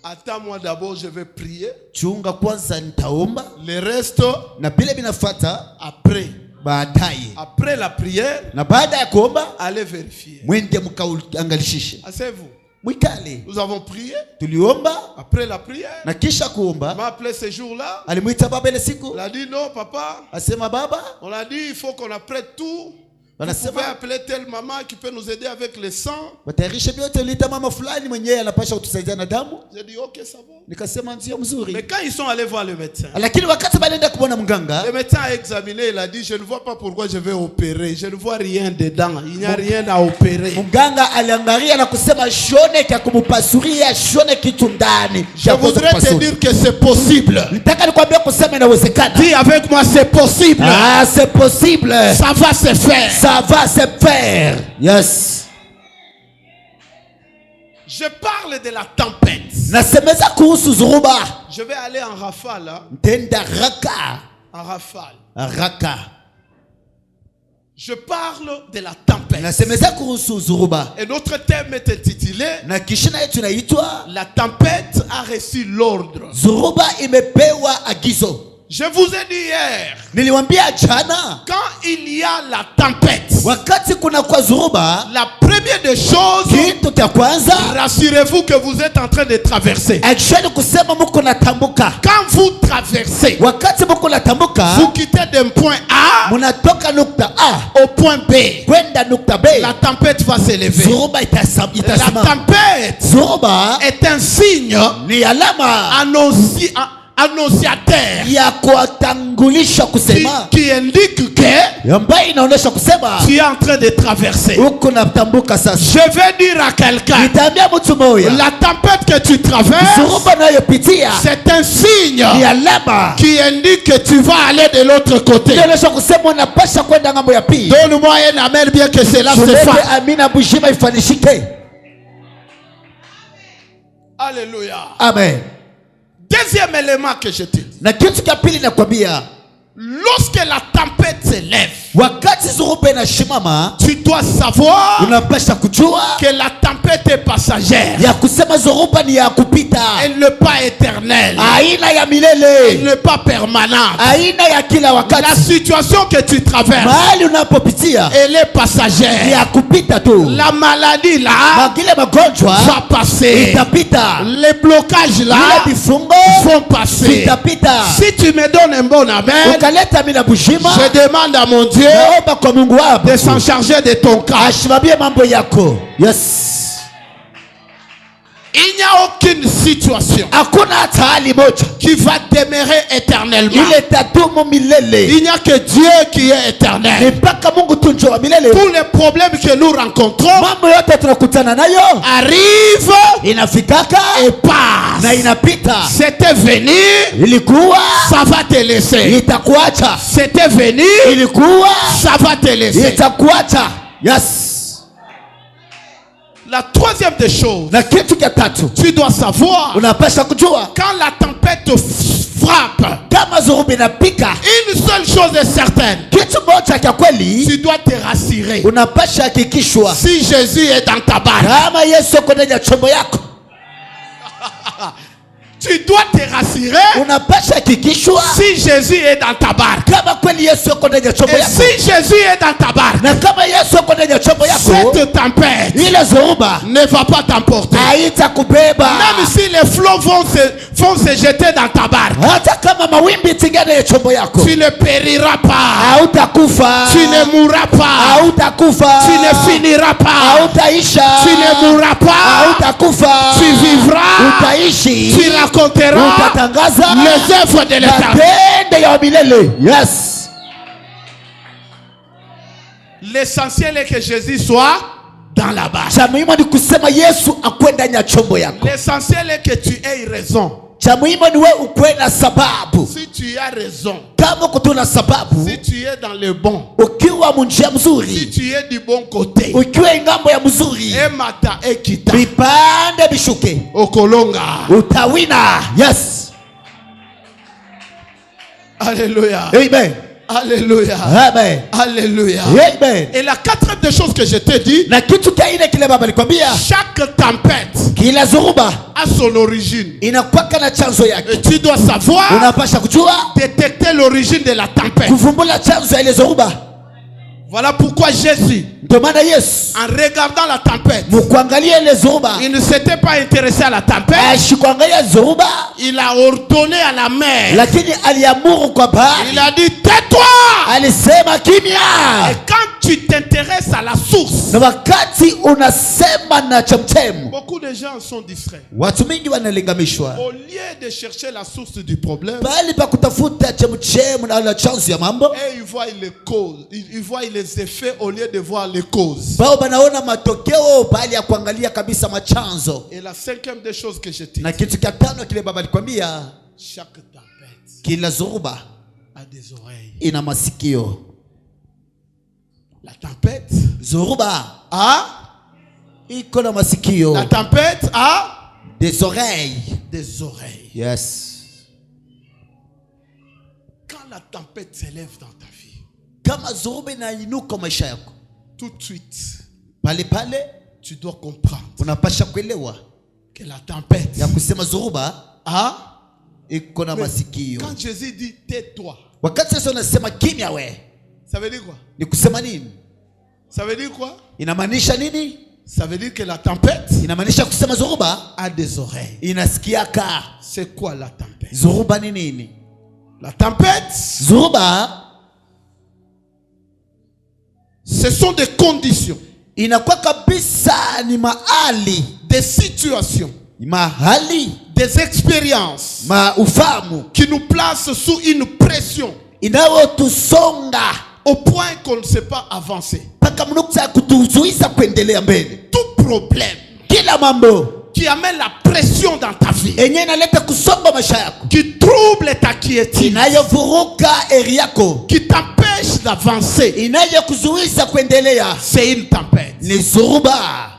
Attends, moi d'abord, je vais prier. chunga kwanza nitaomba, Le reste, na vile vinafuata après. baadaye. Après la prière, Na baada ya kuomba allez vérifier. mwende mkaangalishishe. Asseyez-vous. Mwikale. Nous avons prié. Tuliomba Après la prière, na kisha il kuomba, m'a appelé ce jour-là. alimuita baba ile siku, Il a dit non, papa. asema baba, On a dit il faut qu'on apprête tout. Vous wanasema pouvez appeler telle maman qui peut nous aider avec le sang. watayarishe vyote, ulita mama fulani mwenyewe anapasha kutusaidia na damu. J'ai dit ok, ça va. Nikasema ndio Mais mzuri. quand ils sont allés voir le médecin, Lakini wakati banaenda kumwona mganga, le médecin a examiné, il a dit je ne vois pas pourquoi je vais opérer. Je ne vois rien dedans. Il n'y a rien à opérer. mganga aliangalia na kusema shone kya kumupasuria, shone kitu ndani. Je voudrais te dire que c'est possible. Nitaka nikwambie kusema inawezekana. Dis avec moi, c'est possible. Ah, c'est possible. Ça va se faire. Ça va se faire. Yes. Je parle de la tempête. Nasemeza kuhusu zuruba. Je vais aller en rafale. Hein? Tenda raka. En rafale. Raka. Je parle de la tempête. Nasemeza kuhusu zuruba. Et notre thème est intitulé Na kishina yetu inaitwa La tempête a reçu l'ordre. zuruba imepewa agizo. Je vous ai dit hier, Niliwambia jana, quand il y a la tempête, wakati kuna kwa zuruba, la première des choses, kitu cha kwanza, rassurez-vous que vous êtes en train de traverser. akishani kusema muko natambuka. Quand vous traversez, Wakati muko natambuka, vous quittez d'un point A munatoka nukta A au point B. kwenda nukta B. La tempête va s'élever. Zuruba La itasimama. tempête Zuruba est un signe ni alama annonciateur ya kuwatangulisha kusema, qui indique que ambayo inaonyesha kusema tu es en train de traverser. uko natambuka sasa. Je vais dire à quelqu'un, Nitaambia mtu moja, la tempête que tu traverses, zuruba nayopitia c'est un signe ni alama qui indique que tu vas aller de l'autre côté. inaonyesha kusema unapasha kwenda ngambo ya pili. Donne-moi un amen bien que cela se Tulete fasse. amina bushima ifanishike. Alléluia. Amen. Deuxième élément que je te dis. Na kitu cha pili nakwambia, Lorsque la tempête s'élève, wakati zuruba inashimama, tu dois savoir unapasha kujua que la tempête est passagère. ya kusema zuruba ni ya kupita, Elle n'est pas éternelle. aina ya Elle milele, n'est pas permanente. aina ya kila La wakati. situation que tu traverses, Mahali unapopitia elle est ni passagère. ya kupita tu. La maladie là Magile magonjwa va passer. itapita, Les blocages là ile vifungo vont passer. vitapita. Si tu me donnes un bon amen, Ukaleta mina bushima, je demande à mon Dieu naomba kwa Mungu wako de s'en charger de ton cas. ashimamie mambo yako. Yes. Il n'y a aucune situation Hakuna hata hali moja qui va demeurer éternellement. ile tadumu milele. Il n'y a que Dieu qui est Ni éternel. mpaka Mungu tu ndio wa milele. Tous les problèmes que nous rencontrons Mambo yote tunakutana nayo arrivent inafikaka et passent. na inapita. C'était venu, Ilikuwa ça va te laisser. itakuacha, C'était venu, ilikuwa ça va te laisser. itakuacha. Yes. La troisième des choses, Na kitu cha tatu tu dois savoir, unapasha kujua, quand la tempête frappe, kama zuruba inapika, une seule chose est certaine, kitu moja cha kweli tu dois te rassurer. unapasha hakikishwa, Si Jésus est dans ta barque, kama Yesu yuko ndani ya chombo yako, tu dois te rassurer. unapasha hakikishwa Si Jésus est dans ta barque, kama kweli Yesu yuko ndani ya chombo et yako. si Jésus est dans ta barque, Na kama Yesu yuko ndani ya chombo yako, cette tempête ile zuruba ne va pas t'emporter. haitakubeba. Même si les flots vont se jeter dans ta barque, Hata kama mawimbi tingana ya chombo yako, tu ne périras pas, hautakufa, tu ne mourras pas, hautakufa, tu ne finiras pas, hautaisha, tu ne mourras pas, hautakufa, tu vivras, utaishi, tu raconteras utatangaza les œuvres de l'Éternel. matendo ya milele. Yes. L'essentiel est que Jésus soit dans la barque. Cha muhimu ni kusema Yesu akwe ndani ya chombo yako. L'essentiel est que tu aies raison. Cha muhimu ni wewe ukwe na sababu. Si tu as raison, Kama kutuna sababu, si tu es dans le bon, ukiwa munjia si mzuri, tu es du bon côté, ukiwa ngambo ya mzuri, emata ekita vipande bishuke, okolonga. utawina. Yes. Alléluia. Amen. Alléluia. Amen. Alléluia. Amen. Et la quatrième des choses que je t'ai dit, Na kitu kingine kile baba alikwambia, chaque tempête kila zoruba a son origine. inakuwa na chanzo yake. Et tu dois savoir Unapasha kujua détecter l'origine de la tempête. kuvumbula chanzo ya ile zoruba. Voilà pourquoi Jésus, Ndio maana Yesu en regardant la tempête, mkuangalia ile zoruba, il ne s'était pas intéressé à la tempête. ashikuangalia zoruba, Il a ordonné à la mer. lakini aliamuru kwa bahari. Il a dit, tais-toi. Alisema kimya. Et quand tu t'intéresses à la source, Na wakati unasema na chemchemu, beaucoup de gens sont distraits. watu mingi wanalingamishwa. Au lieu de chercher la source du problème, Bali pa kutafuta chemchemu na la chanzo ya mambo, et ils voient les causes, ils voient les effets au lieu de voir les causes. bao banaona matokeo bali ya kuangalia kabisa machanzo. Et la cinquième des choses que je t'ai Na dit, kitu cha tano kile baba alikwambia, chaque tempête kila zoruba a des oreilles. ina masikio. La tempête Zoruba a, iko na masikio. la tempête a Des oreilles. des oreilles. Yes. Quand la tempête s'élève dans ta vie, Kama zoruba inainuka maisha yako, tout de suite, pale pale tu dois comprendre unapasha kuelewa que la tempête ya kusema zoruba a. iko na masikio. Quand Jésus dit tais-toi, Wakati sasa unasema kimya we, ça veut dire quoi? ni kusema nini? Ça veut dire quoi? Inamaanisha nini? Ça veut dire que la tempête Inamaanisha kusema zoruba a des oreilles. inasikiaka. C'est quoi la tempête? Zoruba ni nini? La tempête, Zoruba ce sont des conditions, inakuwa kabisa ni mahali, des situations, mahali des expériences ufahamu qui nous placent sous une pression inayotusonga au point qu'on ne sait pas avancer. mpaka mnukta ya kutuzuiza kuendelea mbele. Tout problème Kila mambo qui amène la pression dans ta vie, yenye inaleta kusonga maisha yako, qui trouble ta quiétude, inayovuruka eri yako, qui t'empêche d'avancer, inayokuzuiza kuendelea, c'est une tempête. ni zoruba.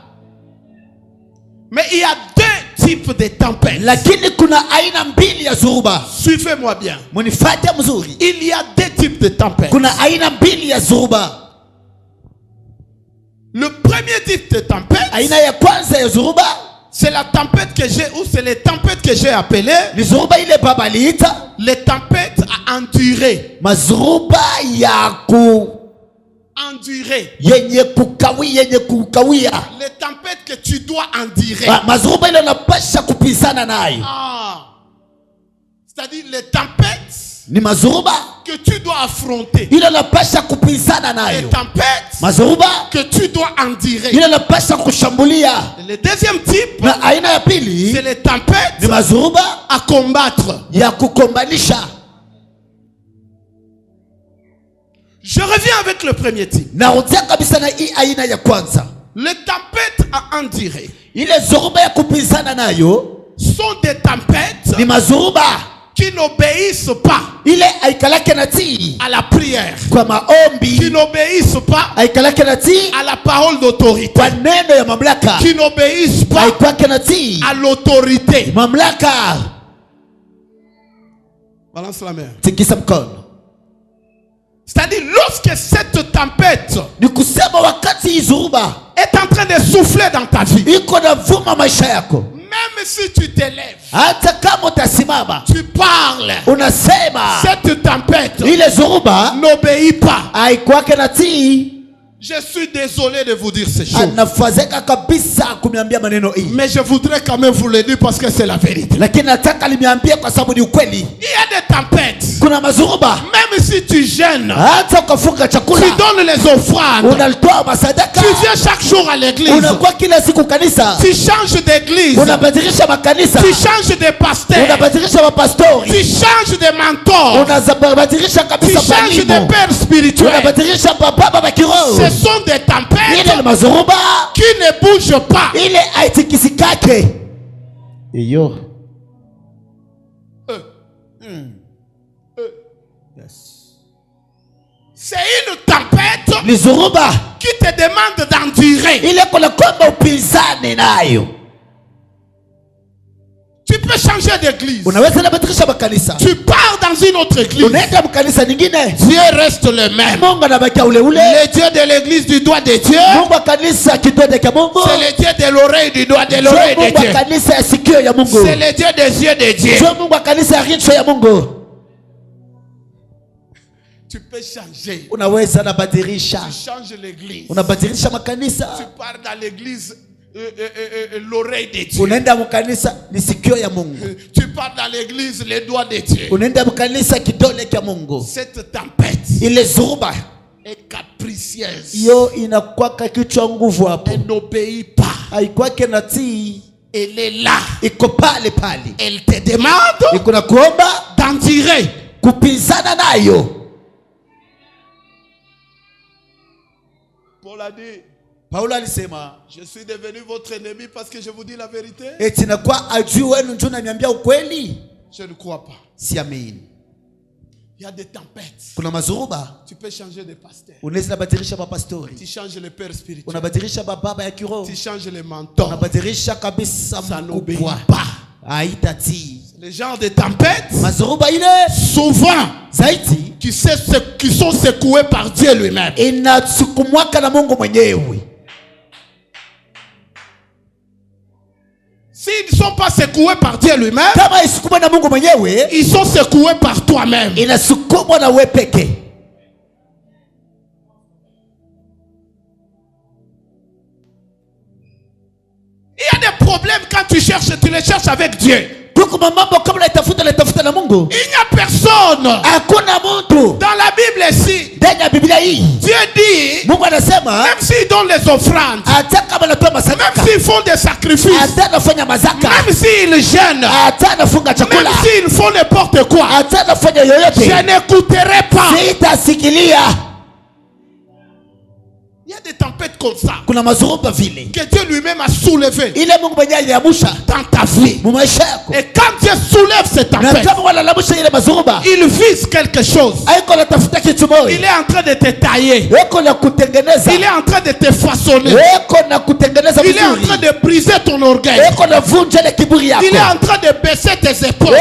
Mais il y a deux types de tempêtes. Lakini kuna aina mbili ya zoruba. Suivez-moi bien. Munifuate mzuri. Il y a deux types de tempêtes. Kuna aina mbili ya zoruba. Le premier type de tempête, Aina ya kwanza ya zoruba c'est la tempête que j'ai, ou c'est les tempêtes que j'ai appelées ni zoruba ile baba aliita les tempêtes à endurer. mazoruba ya Endurer. yenye kukawia. Les tempêtes que tu dois endurer. Mazoruba ile unapasha kupizana nayo. C'est-à-dire les tempêtes Ni mazoruba que tu dois affronter. ile unapasha kupizana Les nayo. tempêtes Mazoruba que tu dois endurer. ile unapasha kushambulia. Le deuxième type, Na aina ya pili c'est les tempêtes ni mazoruba à combattre. ya kukombanisha. Je reviens avec le premier type. Narudia kabisa na hii aina ya kwanza. Les tempêtes à endurer Ile zoruba ya kupizana nayo sont des tempêtes ni mazoruba qui n'obéissent pas ile aikalake na tii à la prière, kwa qui maombi, n'obéissent pas aikalake na tii à la parole d'autorité, kwa neno ya mamlaka, qui n'obéissent pas aikwake na tii à l'autorité. mamlaka. Balance la main. Tikisa mkono. C'est-à-dire, lorsque cette tempête Ni kusema wakati hii zoruba est en train de souffler dans ta vie, iko na vuma maisha yako, même si tu t'élèves, hata kama utasimama tu parles, unasema, cette tempête ile zoruba n'obéit pas. aikwake na tii. Je suis désolé de vous dire ces choses, Anafazeka kabisa kuniambia maneno hii, mais je voudrais quand même vous le dire parce que c'est la vérité. lakini nataka limiambie kwa sababu ni ukweli. Il y a des tempêtes, Kuna mazoruba même si tu gênes, hata ukafunga chakula, tu donnes les offrandes, unalitoa masadaka, tu viens chaque jour à l'église, unakuwa kila siku kanisa, tu changes d'église, unabadilisha makanisa, tu changes de pasteur, unabadilisha mapastori, tu changes de mentor, unabadilisha tu kabisa changes de mwalimu, père spirituel. unabadilisha baba wa kiroho. Ce sont des Ile tempêtes ni mazoruba qui ne bougent pas. ile haitikisikake. Iyo. C'est une tempête Ni zoruba qui te demande d'endurer. ile kuna kwamba upinzani nayo. Tu peux changer d'église. Unaweza nabadilisha makanisa. Tu pars dans une autre église. Unaenda mkanisa nyingine. Dieu reste le même. Mungu anabakia ule ule. Le Dieu de l'église du doigt de Dieu. Mungu wa kanisa kidole cha Mungu. C'est le Dieu de l'oreille du doigt de l'oreille de Dieu. Mungu wa kanisa ya sikio ya Mungu. C'est le Dieu des yeux de Dieu. Mungu wa kanisa ya jicho ya Mungu. Tu peux changer. Unaweza nabadilisha. Tu changes l'église. Unabadilisha makanisa. Tu pars dans l'église l'oreille de Dieu. Unaenda mkanisa ni sikio ya Mungu. Tu pars dans l'église les doigts de Dieu. Unaenda mkanisa kidole cha Mungu. Cette tempête ile zuruba est capricieuse. Yo inakwaka kichwa nguvu hapo. Elle n'obéit pas. Haikwake natii. Elle est là. Iko pale pale. Elle te demande. Iko na kuomba d'en tirer. Kupinzana nayo. Paul a dit. Paulo alisema, je suis devenu votre ennemi parce que je vous dis la vérité. Eti na kwa ajui wenu njoo unaniambia ukweli? Je ne crois pas. Siamini. Il y a des tempêtes. Kuna mazuruba. Tu peux changer de pasteur. Unaweza badilisha mapastori. Tu changes le père spirituel. Unabadilisha baba ya kiroho. Tu changes les mentors. Unabadilisha kabisa ça n'obéit pas. Haitati. Le genre de tempêtes. Mazuruba ile souvent zaidi qui sont secoués par Dieu lui-même. Inasukumwaka na Mungu mwenyewe. S'ils ne sont pas secoués par Dieu lui-même, ils sont secoués par toi-même. Il y a des problèmes quand tu les cherches avec Dieu. Il n'y a personne dans la Bible ici. Dieu dit, même s'ils donnent les offrandes, même s'ils font des sacrifices, même s'ils gênent, même s'ils font n'importe quoi, je n'écouterai pas. Il y a des tempêtes comme ça que Dieu lui-même a soulevé dans ta vie. Et quand Dieu soulève cette tempête, il vise quelque chose. Il est en train de te tailler. Il est en train de te façonner. Il est en train de briser ton orgueil. Il est en train de baisser tes épaules.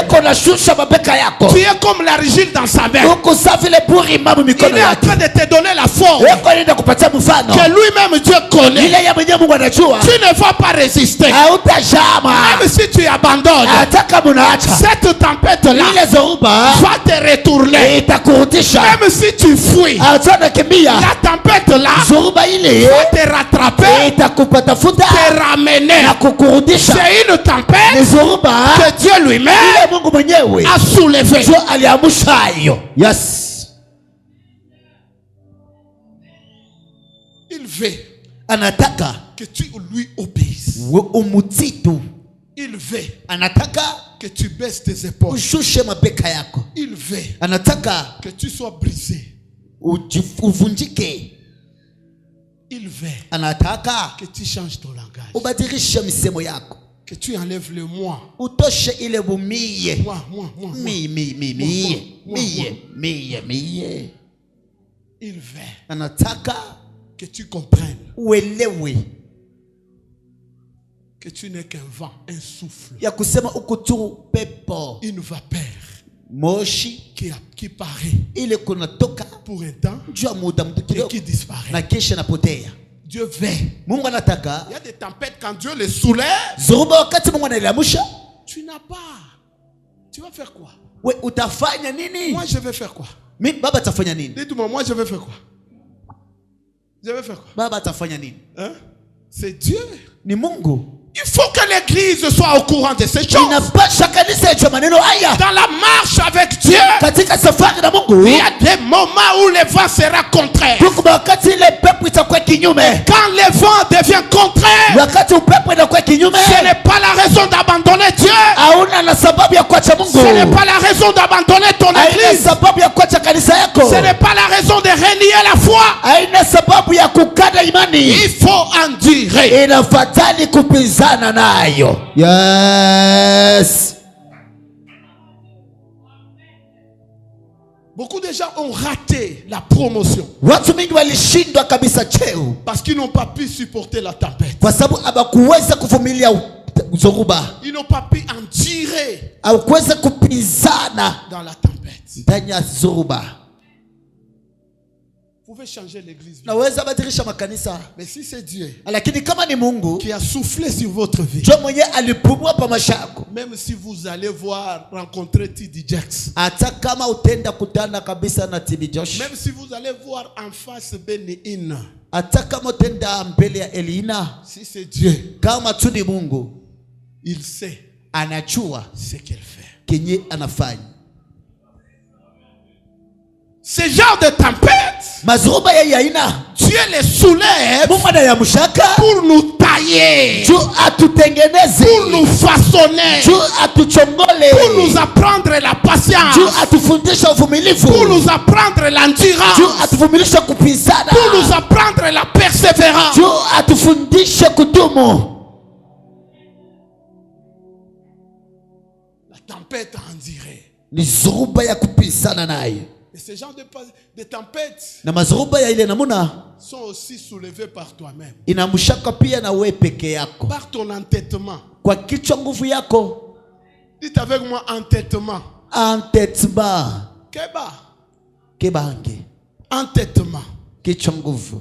Tu es comme l'argile dans sa main. Il est en train de te donner la forme que lui-même Dieu connaît. Tu ne vas pas résister. Même si tu abandonnes, cette tempête-là va te retourner. Même si tu fuis, la tempête-là va te rattraper, te ramener. C'est une tempête que Dieu lui-même a soulevée. Yes. Il veut anataka que tu lui obéisses. Il veut que tu baisses tes épaules. Il veut que tu sois brisé. Il veut que tu changes ton langage. Que tu enlèves le moi. Moi. Il veut que tu comprennes que tu n'es qu'un vent, un souffle, une vapeur qui paraît pour un temps et qui disparaît. Dieu veut. Il y a des tempêtes quand Dieu les soulève. Tu n'as pas. Tu vas faire quoi? Moi je vais faire quoi? Dites-moi, moi je vais faire quoi? Je vais faire quoi? Hein? C'est Dieu. Il faut que l'église soit au courant de ces choses. Dans la marche avec Dieu, il y a des moments où le vent sera contraire. Et quand le vent devient contraire, ce n'est pas la raison d'abandonner Dieu. Ce n'est pas la raison d'abandonner ton église. Ce n'est pas la raison de renier la foi. Il faut endurer. Yes. Beaucoup de gens ont raté la promotion parce qu'ils n'ont pas pu supporter la tempête. zoruba Ils n'ont pas pu endurer haukuweza kupinzana dans la tempête. ndani ya zoruba. Vous pouvez changer l'église. Naweza badilisha makanisa, Mais si c'est Dieu lakini kama ni Mungu qui a soufflé sur votre vie, ndio mwenye alipumua pa maisha yako, même si vous allez voir, rencontrer T.D. Jakes, hata kama utenda kutana kabisa na TB Josh, même si vous allez voir en face Beni-In, hata kama utenda mbele ya Elina, si c'est Dieu, kama tu ni Mungu, il sait anajua ce qu'il fait. kenye anafanya. Ce genre de tempête, Mazuruba ya aina Dieu les soulève Mungu anayamshaka pour nous tailler, juu atutengeneze, pour nous façonner, juu atuchongole, pour nous apprendre la patience, juu atufundisha uvumilivu, pour nous apprendre l'endurance, juu atufundisha kupinzana, pour nous apprendre la persévérance. juu atufundishe kudumu. La tempête a enduré. Ni zuruba ya kupinzana nayo, Et ce genre de tempêtes na mazuruba ya ile namuna sont aussi soulevées par toi-même, inamshaka pia na wewe peke yako, par ton entêtement. kwa kichwa nguvu yako. Dites avec moi entêtement. Entêtement, Keba. kibange, Entêtement. kichwa nguvu.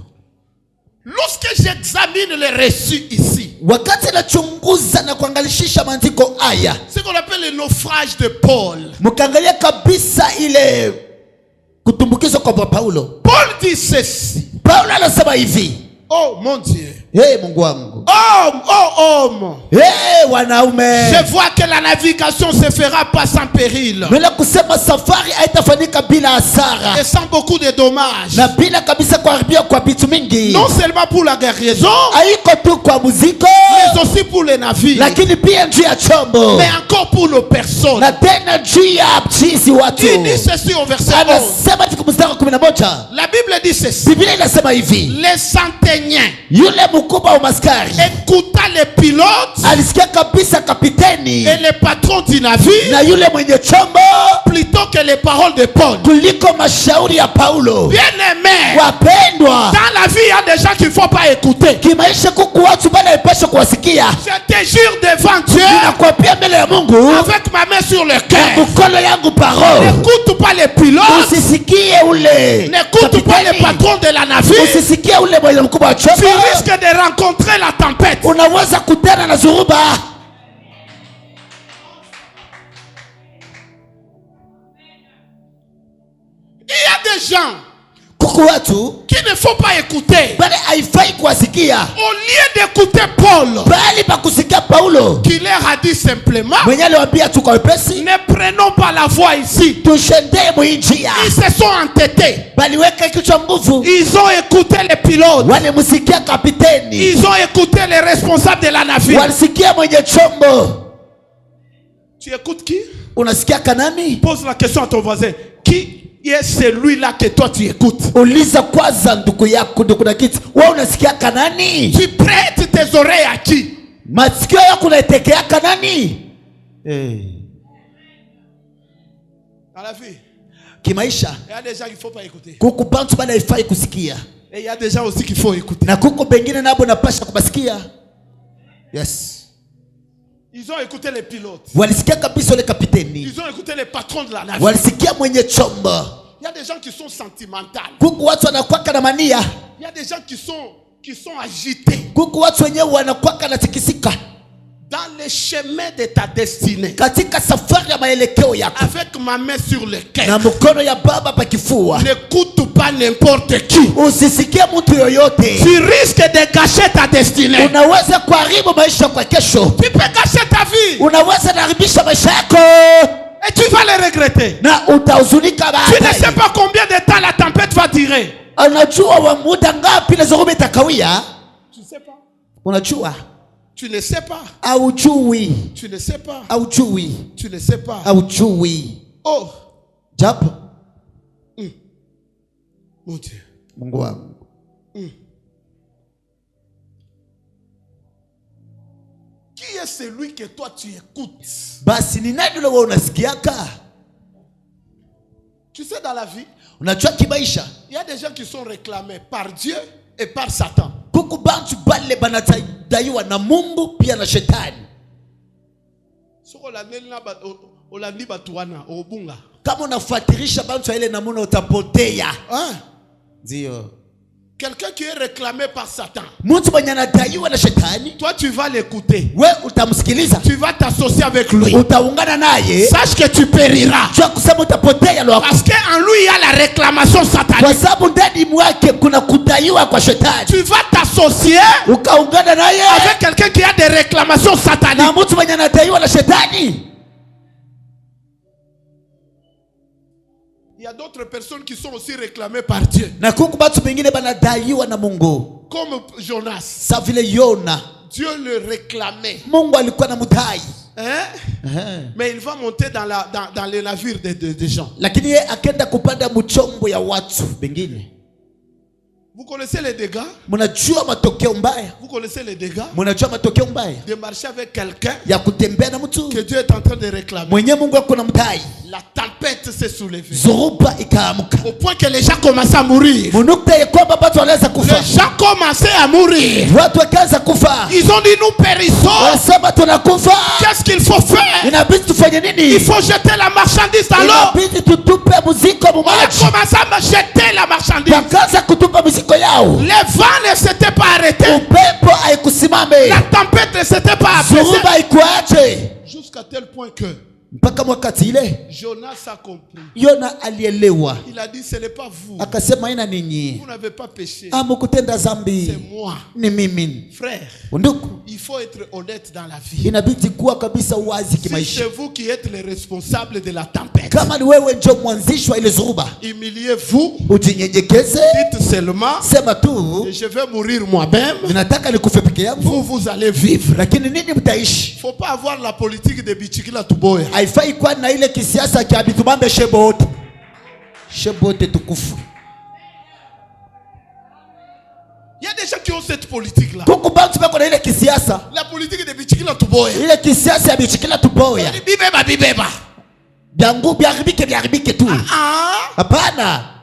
Lorsque j'examine les reçus ici, Wakati nachunguza na kuangalishisha maandiko haya, ce qu'on appelle le naufrage de Paul, mkaangalia kabisa ile kutumbukizwa kwa Paulo. Paul dit ceci. Paulo anasema hivi, Oh mon Dieu. hey Mungu wangu, Homme, oh homme. hey wanaume, Je vois que la navigation se fera pas sans péril bila kusema safari haitafanyika bila hasara et sans beaucoup de dommages. na bila kabisa kuharibia kwa vitu mingi, Non seulement pour la guérison, haiko tu kwa muziko, mais aussi pour les navires, lakini pia juu ya chombo, mais encore pour nos personnes. na tena juu ya jinsi watu. Il dit ceci au verset 11. Anasema katika mstari wa 11, La Bible dit ceci. Biblia inasema hivi, Les centeniens, yule mkubwa wa maskari écoutant les pilotes alisikia kabisa kapiteni et les patrons du navire na yule mwenye chombo plutôt que les paroles de Paul. kuliko mashauri ya Paulo. Bien-aimés, Wapendwa, dans la vie, il y a des gens qu'il ne faut pas écouter. kimaisha kuku watu bana ipasha kuwasikia. Je te jure devant Dieu, Ninakwambia mbele ya Mungu, avec ma main sur le cœur, mkono yangu paro, n'écoute pas les pilotes, usisikie ule n'écoute pas les kapiteni, patrons de la navire. usisikie ule mwenye mkubwa wa Tu chombo. risques de rencontrer la tempête. Unaweza kutana na zuruba. Il y a des gens Kuku watu qu'il ne faut pas écouter. bali haifai kuwasikia, Au lieu d'écouter Paul, bali pa kusikia Paulo qui leur a dit simplement, mwenye aliwaambia tu kwa wepesi, ne prenons pas la voie ici. tushende mwinjia, Ils se sont entêtés. bali weka kichwa nguvu. Ils ont écouté les pilotes. Walimsikia kapiteni, Ils ont écouté les responsables de la navire. walisikia mwenye chombo. Tu écoutes qui? Unasikia kanani? Pose la question à ton voisin. Qui est celui-là que toi tu écoutes? Uliza kwanza ndugu yako, ndugu na kiti, wewe unasikia kanani? Tu prêtes tes oreilles à qui? Masikio yako unaitekea kanani? Dans la vie, Kimaisha il y a des gens qu'il ne faut pas écouter. kuku bantu bana haifai kusikia, Et il y a des gens aussi qu'il faut écouter. na kuku bengine nabo napasha kubasikia. Yes, Ils ont écouté les pilotes. walisikia kabisa ule kapiteni, Ils ont écouté les patrons de la navire. walisikia mwenye chombo. Il y a des gens qui sont sentimentaux. Kuku watu wanakwaka na mania, Il y a des gens qui sont agités kuku watu wenyewe wanakwaka na tikisika dans les chemins de ta destinée. katika safari ya maelekeo yako, Avec ma main sur le na cœur. mkono ya baba pa kifua. N'écoute pas n'importe qui. Usisikie mtu yoyote, Tu risques de gâcher ta destinée. unaweza kuharibu maisha kwa kesho, Tu peux gâcher ta vie. unaweza kuharibisha maisha yako Et tu vas le regretter. na utahuzunika Tu ne sais baadaye. pas combien de temps la tempête va durer. Unajua wa muda ngapi na zoruba itakawia? Tu ne sais pas. Unajua? Tu ne sais pas. Aujui, Tu ne sais pas. aujui, Tu ne sais pas. aujui. Oh, Japo mon Dieu. Mungu wangu, Qui est celui que toi tu écoutes? basi ni nani ule wewe unasikiaka? Tu sais, dans la vie, Unajua kimaisha il y a des gens qui sont réclamés par Dieu et par Satan. kuku bantu bale banadaiwa na Mungu pia na shetani. Kama unafuatilisha bantu ile namuna utapotea. Ndio. Quelqu'un qui est réclamé par Satan. Mtu mwenye anadaiwa na shetani. Toi tu vas l'écouter. Wewe utamsikiliza. Tu vas t'associer avec lui. Utaungana naye. Sache que tu périras. Jua kusema utapotea leo. Parce que en lui il y a la réclamation satanique. Kwa sababu ndani mwake kuna kudaiwa kwa shetani. Tu vas t'associer. Ukaungana naye. Avec quelqu'un qui a des réclamations sataniques. Na mtu mwenye anadaiwa na shetani. Il y a d'autres personnes qui sont aussi réclamées par Dieu. Na kuku batu bengine banadaiwa na Mungu. Comme Jonas. Sa vile Yona. Dieu le réclamait. Mungu alikuwa na mudai. Mais il va monter dans les navires des gens. Lakini yeye akenda kupanda mchombo ya watu bengine. Vous connaissez les dégâts? Mnajua matokeo mbaya? Vous connaissez les dégâts? Mnajua matokeo mbaya? De marcher avec quelqu'un ya kutembea na mtu que Dieu est en train de réclamer. Mwenye Mungu ako na mtai. La tempête s'est soulevée. Zoruba ikaamuka. Au point que les gens commençaient à mourir. Munukta yekwamba watu walianza kufa. Les gens commençaient à mourir. Watu wakaanza kufa. Ils ont dit nous périssons. Wasema tunakufa. Qu'est-ce qu'il faut faire? Inabidi tufanye nini? Il faut jeter la marchandise dans l'eau. Inabidi tutupe muziko mu maji. On a commencé à jeter la marchandise. Wakaanza kutupa muziko yao. Les vents ne s'étaient pas arrêtés. Upepo haikusimame. La tempête ne s'était pas apaisée. Zoruba haikuache. Jusqu'à tel point que mpaka wakati ile Jonas a compris. Yona alielewa. Il a dit ce n'est pas vous. Akasema ina ninyi. Vous n'avez pas péché. Amukutenda zambi. C'est moi. Ni mimi. Frère. Ndugu. Il faut être honnête dans la vie. Inabidi kuwa kabisa wazi kimaisha. Si c'est vous qui êtes les responsables de la tempête. Kama ni wewe ndio mwanzishi wa ile zoruba. Humiliez-vous. Ujinyenyekeze. Dites seulement. Sema tu. Je vais mourir moi-même. Ninataka nikufe peke yangu. Vous allez vivre. Lakini nini mtaishi? Faut pas avoir la politique de Bichikila Tuboya. Haifai kuwa na ile kisiasa kia bitumambe shebote. Shebote tukufu. Il y a des gens qui ont cette politique là. Kuku bantu bako na ile kisiasa. La politique de Bichikila Tuboya. Ile kisiasa ya Bichikila Tuboya. Bibeba. Byangu biaribike tu. Hapana.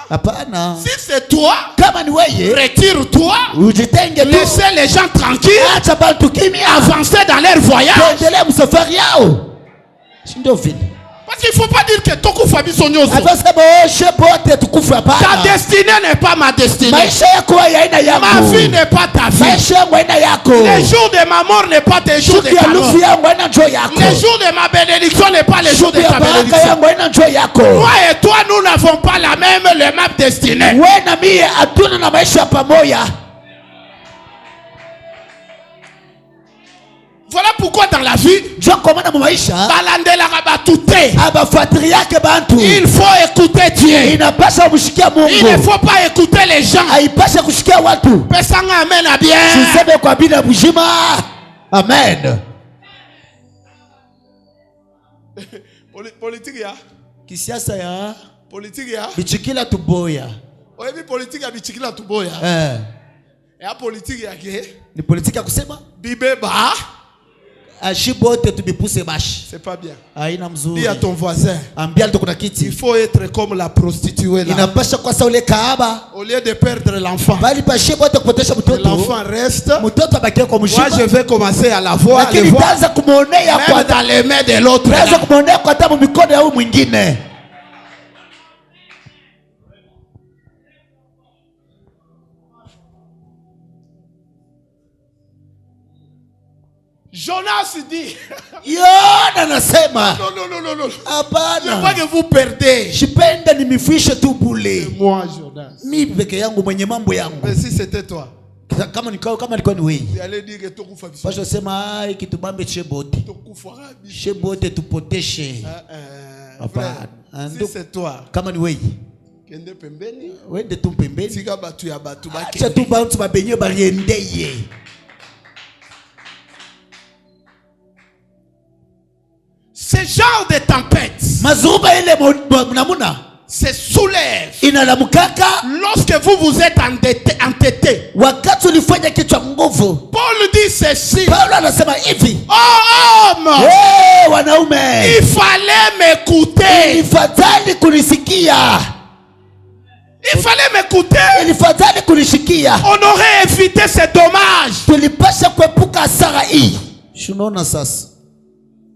Hapana. Si c'est toi, kama ni wewe, retire-toi. Ujitenge tu. Laissez les gens tranquilles. Acha bantu kimya. Avancer dans leur voyage. Endelea msafari yao. Ndio vile. Parce qu'il ne faut pas dire que tokufa bisonyoso. Ta destinée n'est pas ma destinée. Ma vie n'est pas ta vie. Les jours de ma mort n'est pas tes jours de ta mort. Les jours de ma bénédiction n'est pas les jours de ta bénédiction. Moi et toi, nous n'avons pas la même destinée. Voilà pourquoi dans la vie, il faut écouter Dieu. Il ne faut pas écouter les gens. Amen. Politique ya kisiasa ya politique ya Bichikila Tuboya. Oyebi politique ya Bichikila Tuboya. Ya politique ya ke ni politique ya kusema bibeba ashibote tubipuse bashi. C'est pas bien. Haina mzuri. Dis à ton voisin. Ambia ndo kuna kiti. Il faut être comme la prostituée là. Inapasha kwa saule ule kaaba. Au lieu de perdre l'enfant. Bali pashe bote kupotesha mtoto. L'enfant reste. Mtoto abakie kwa mshima. Moi je vais commencer à la voir. Lakini nitaanza kumuonea kwa dans les mains de l'autre. Nitaanza kumuonea kwa tabu mikono ya huyu mwingine. Jonas dit. Yona nasema. Non. Hapana. Je vois que vous perdez. Shipenda nimifishe tu bule. Moi Jonas. Mimi peke yangu mwenye mambo yangu. Mais si c'était toi. Kama nilikuwa ni wewe. Tu allais dire que tokufa biso. Pasha sema ai kitubambe chebote. Tokufa biso. Chebote tupoteshe. Hapana. Si c'est toi. Kama ni wewe. Kende pembeni. Wende tu pembeni. Sika batu ya batu bake. Acha tu bantu babenye bariendeye. Ce genre de tempête se soulève lorsque vous êtes entêté. Paul dit ceci. Oh homme, il fallait m'écouter. Il fallait m'écouter. On aurait évité ces dommages.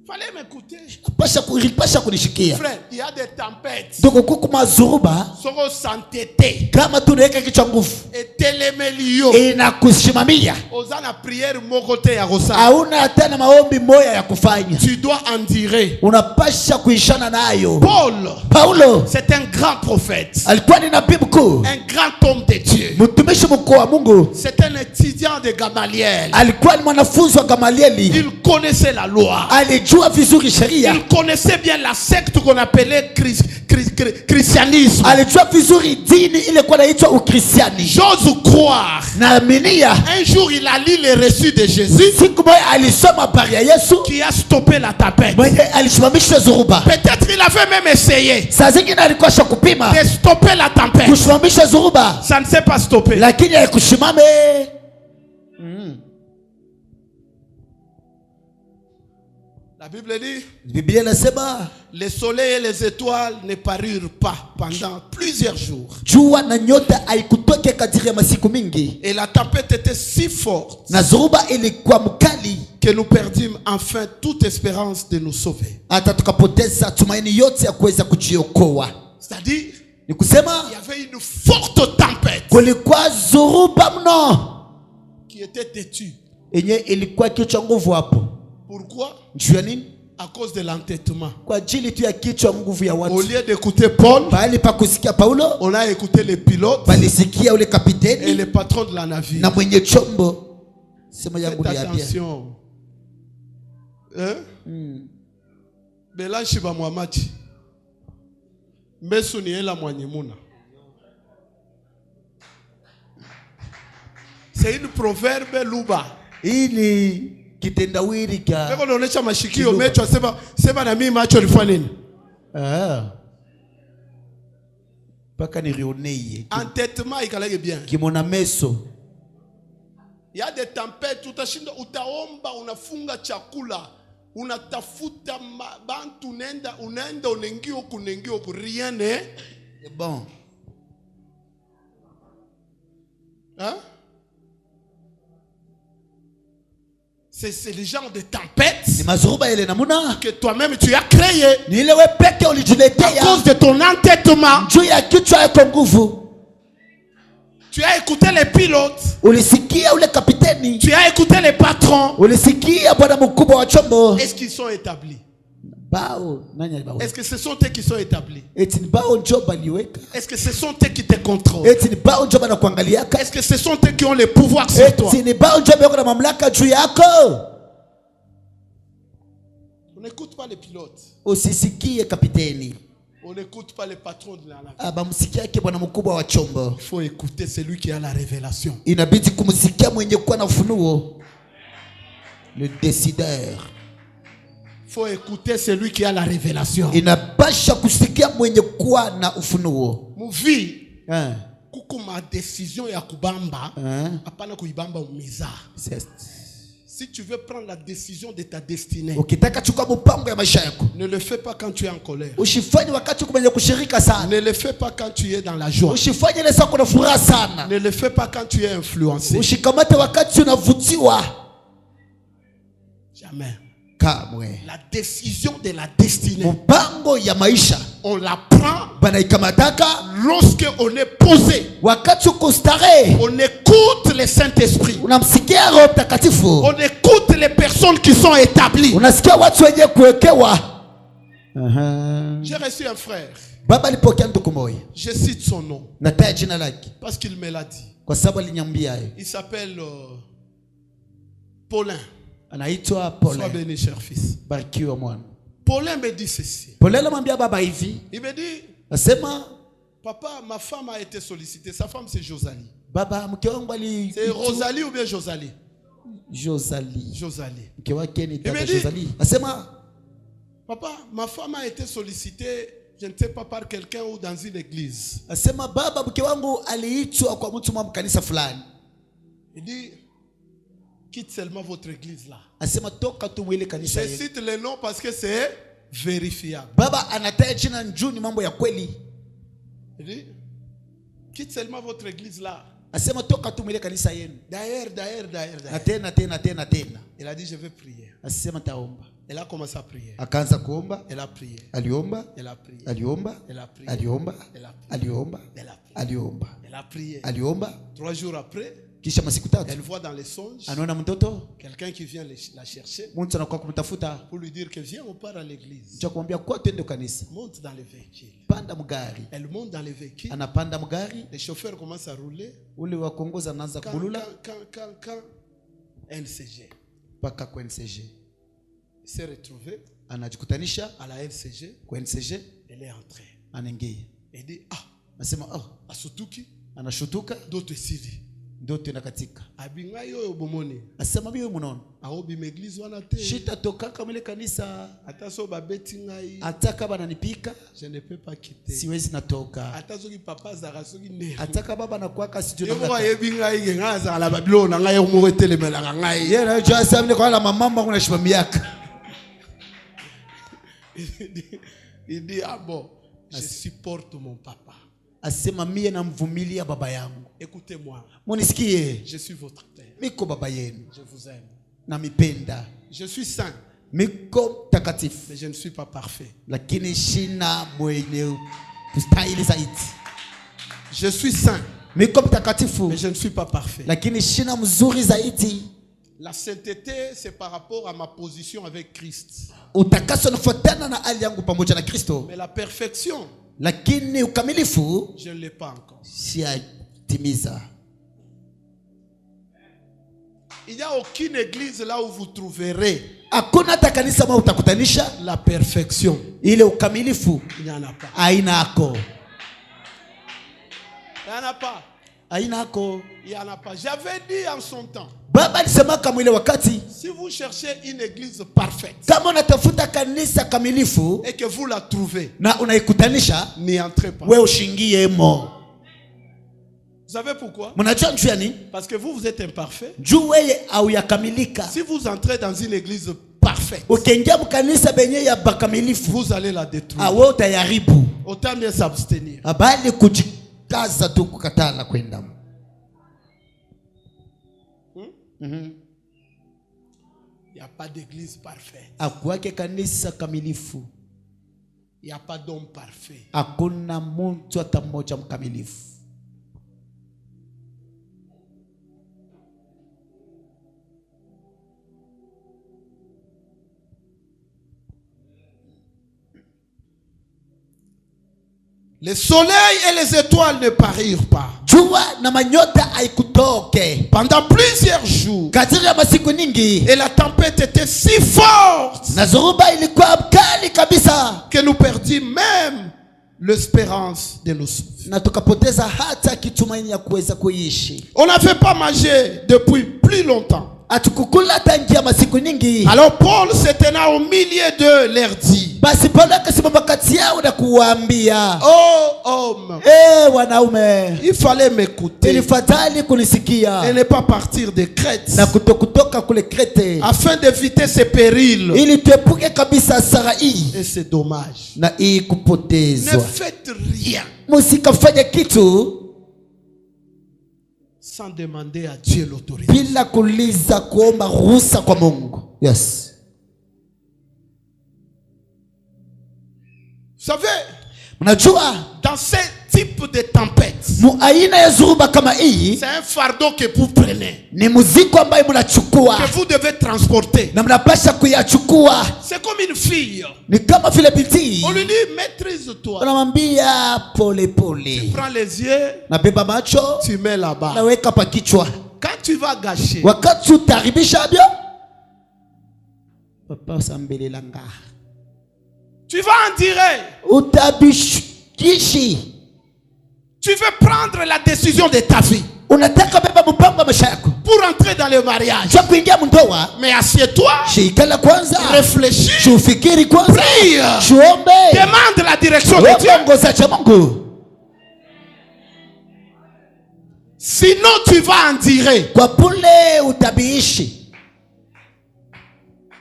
Fallait m'écouter. Pasha kunishikia. Frère, il y a des tempêtes. Donc kukuma zuruba Soro s'entêter. kama tunaweka kichwa nguvu Et telemelio. inakusimamia. Osana prière mokote ya rosa. Hauna tena maombi moya ya kufanya. Tu dois en dire. Unapasha kuishana nayo. Paulo, c'est un grand prophète. Alikuwa ni nabii mkuu. Un grand homme de Dieu. Mtumishi mkuu wa Mungu. C'est un étudiant de Gamaliel. Alikuwa ni mwanafunzi wa Gamalieli. Il connaissait la loi. Alijua vizuri sheria. Il connaissait bien la secte qu'on appelait christianisme. Alijua vizuri dini ile kwa inaitwa ukristiani. J'ose croire. Naaminia. Un jour il a lu les reçus de Jésus. Siku moja alisoma habari ya Yesu. Qui a stoppé la tempête. Mwenye alisimamisha zuruba. Peut-être il avait même essayé. Saa zingine alikuwa shakupima. De stopper la tempête. Kusimamisha zuruba. Ça ne s'est pas stoppé. Lakini haikusimame. La Bible dit, Biblia inasema le soleil et les étoiles ne parurent pas pendant plusieurs jours. jua na nyota haikutoke kadiri ya masiku mingi. Et la tempête était si forte Na zuruba ilikuwa mkali que nous perdîmes enfin toute espérance de nous sauver. hata tukapoteza tumaini yote ya kuweza kujiokoa. C'est-à-dire, Ni kusema il y avait une forte tempête kulikuwa zuruba mno qui était têtue. yenye ilikuwa kichwa nguvu hapo. Pourquoi? Juu ya nini? À cause de l'entêtement. Kwa ajili tu ya kichwa nguvu ya Au watu. lieu d'écouter Paul, Pahali pa kusikia Paulo, on a écouté les pilotes balisikia ule et kapiteni les patrons de la navire. na mwenye chombo. Sema yangu Faites ni abia. attention. Hein? Bela shiba mwamachi. Mbesu ni ela mwanyemuna. C'est une proverbe luba. Ili kitendawili ka. Wewe unaonesha mashikio mecho sema na mimi macho lifanya nini? Paka nirioneye. Entêtement ikalege bien. Kimona meso. Il y a des tempêtes, utashinda utaomba, unafunga chakula, unatafuta bantu unaenda unengio rien ne. C'est bon. Hein? C'est le genre de tempête Ni mazuruba ile namuna que toi-même tu as créé ni ile wewe peke à ulijiletea cause de ton entêtement. juu ya kichwa yako nguvu. Tu as écouté les pilotes, Ulisikia ule kapiteni, tu as écouté les patrons. ulisikia bwana mkubwa wa chombo. Est-ce qu'ils sont établis? Bao nani alibawa? Est-ce que ce sont eux qui sont établis? Eti ni bao njo baliweka. Est-ce que ce sont eux qui te contrôlent? Eti ni bao njo bana kuangaliaka. Est-ce que ce sont eux qui ont le pouvoir sur toi? Eti ni bao njo bako na mamlaka juu yako. On n'écoute pas les pilotes. Usisikie kapiteni. On n'écoute pas les patrons de la navire. Abamsikia yake bwana mkubwa wa chombo. Il faut écouter celui qui a la révélation. Inabidi kumsikia mwenye kuwa na ufunuo. Le décideur. Il faut écouter celui qui a la révélation. Inapasha kusikia mwenye kuwa na ufunuo. Muvi. Kuku ma décision ya kubamba. Apana kuibamba umiza. Si tu veux prendre la décision de ta destinée, ukitaka chukua mpango ya maisha yako, ne le fais pas quand tu es en colère. Usifanye wakati uko kushirika sana. Ne le fais pas quand tu es dans la joie. Usifanye ile saa kuna furaha sana. Ne le fais pas quand tu es influencé. Ushikamate wakati unavutiwa. Jamais. Kamwe. La décision de la destinée, mpango ya maisha, on la prend banaikamataka lorsque on est posé. Wakati uko starehe, on écoute le Saint-Esprit. Unamsikia Roho Mtakatifu. On écoute les personnes qui sont établies. Unasikia watu wenye kuwekewa. J'ai reçu un frère. Baba alipokea ndugu mmoja. Je cite son nom. Nataja jina lake. Parce qu'il me l'a dit. Kwa sababu aliniambia. Il s'appelle Paulin. Anaitwa Paulin. Sois béni, cher fils. Barikiwa mwana. Paulin me dit ceci. Paulin anamwambia baba hivi. Il me dit, nasema, papa, ma femme a été sollicitée. Sa femme c'est Josalie. Baba, mke wangu ali. C'est Rosalie ou bien Josalie? Josalie. Josalie. Mke wake ni dada Josalie. Nasema, papa, ma femme a été sollicitée, je ne sais pas par quelqu'un ou dans une église. Nasema, baba, mke wangu aliitwa kwa mtu mwa kanisa fulani. Il dit, quitte seulement votre église là. Asema toka tu mwile kanisa yenu. Je cite le nom parce que c'est vérifiable. Baba anataja jina njoo ni mambo ya kweli. Il dit, quitte seulement votre église là. Asema toka tu mwile kanisa yenu. D'ailleurs. Tena. Il a dit, je vais prier. Asema taomba. Elle a commencé à prier. Akaanza kuomba. Elle a prié. Aliomba. Elle a prié. Aliomba. Elle a prié. Aliomba. Elle a prié. Aliomba. Elle a prié. Aliomba. Elle a prié. Aliomba. 3 jours après, Kisha masiku tatu. elle voit dans les songes Anaona mtoto. quelqu'un qui vient la chercher Mtu anakuwa kumtafuta. pour lui dire que viens, on part à l'église. Cha kumwambia kwa twende kanisa. Monte dans le véhicule. Panda mgari. Elle monte dans le véhicule. Anapanda mgari. Les chauffeurs commencent à rouler. Ule wa kuongoza anaanza kubulula. Quand NCG. Paka kwa NCG. Il s'est retrouvé Anajikutanisha à la NCG. kwa NCG. Elle est entrée. Anaingia. Elle dit, ah, Anasema Asutuki, anashutuka d'autres sidi. ndoto inakatika. Abingayo obomoni. Asema biwe munono. Aobi m'église wana te. Shita toka kama ile kanisa. Ataso babeti ngai. Ataka baba nanipika. Je ne peux pas quitter. Siwezi natoka. Ataso ki papa zara so ki ne. Ataka baba na kwaka sijui na ngata. Yebi ngai ge ngaza la babilo na ngai mo telemela ngai. Yena jo asamne kwa la mama kuna shima miaka. Il dit ah bon, je supporte mon papa. Asema mie namvumilia baba yangu. Écoutez-moi. Munisikie. Je suis votre père. Miko baba yenu. Je vous aime. Na mipenda. Je suis saint. Miko takatifu. Mais je ne suis pas parfait. Lakini shina mwenye kustahili zaidi. Je suis saint. Miko mtakatifu. Mais je ne suis pas parfait. Lakini shina mzuri zaidi. La sainteté, c'est par rapport à ma position avec Christ. Utakaso nafuatana na hali yangu pamoja na Kristo. Mais la perfection, lakini ukamilifu je ne l'ai pas encore. Siyatimiza. Il n'y a aucune église là où vous trouverez hakuna kanisa ambao utakutanisha la perfection. Ile ukamilifu. Il n'y en a pas. Haina hako. Il n'y en a pas. Haina hako. Il n'y en a pas. J'avais dit en son temps. Baba alisema kama ile wakati. Si vous cherchez une église parfaite. Kama unatafuta kanisa kamilifu. Et que vous la trouvez. Na unaikutanisha. N'y entrez pas. Wewe ushingie mo. Vous savez pourquoi? Parce que vous êtes imparfait. Si vous entrez dans une église parfaite, vous allez la détruire. Autant mieux s'abstenir. Il n'y a pas d'église parfaite. Il n'y a pas d'homme parfait. Les soleils et les étoiles ne parirent pas. Pendant plusieurs jours. Et la tempête était si forte que nous perdîmes même l'espérance de nous sauver. On n'avait pas mangé depuis plus longtemps. Alors Paul se tenait au milieu de leur dit: oh homme, il fallait m'écouter et ne pas partir de Crète afin d'éviter ces périls. Et c'est dommage. Ne faites rien sans demander à Dieu l'autorité. Yes. Vous savez, dans ce type de tempête, c'est un fardeau que vous prenez, que vous devez transporter. C'est comme une fille. On lui dit: maîtrise-toi. Tu prends les yeux, tu mets là-bas. Quand tu vas gâcher, tu vas en dire. Tu veux prendre la décision de ta vie pour entrer dans le mariage. Mais assieds-toi, réfléchis, prie, demande la direction de Dieu. Sinon tu vas en dire.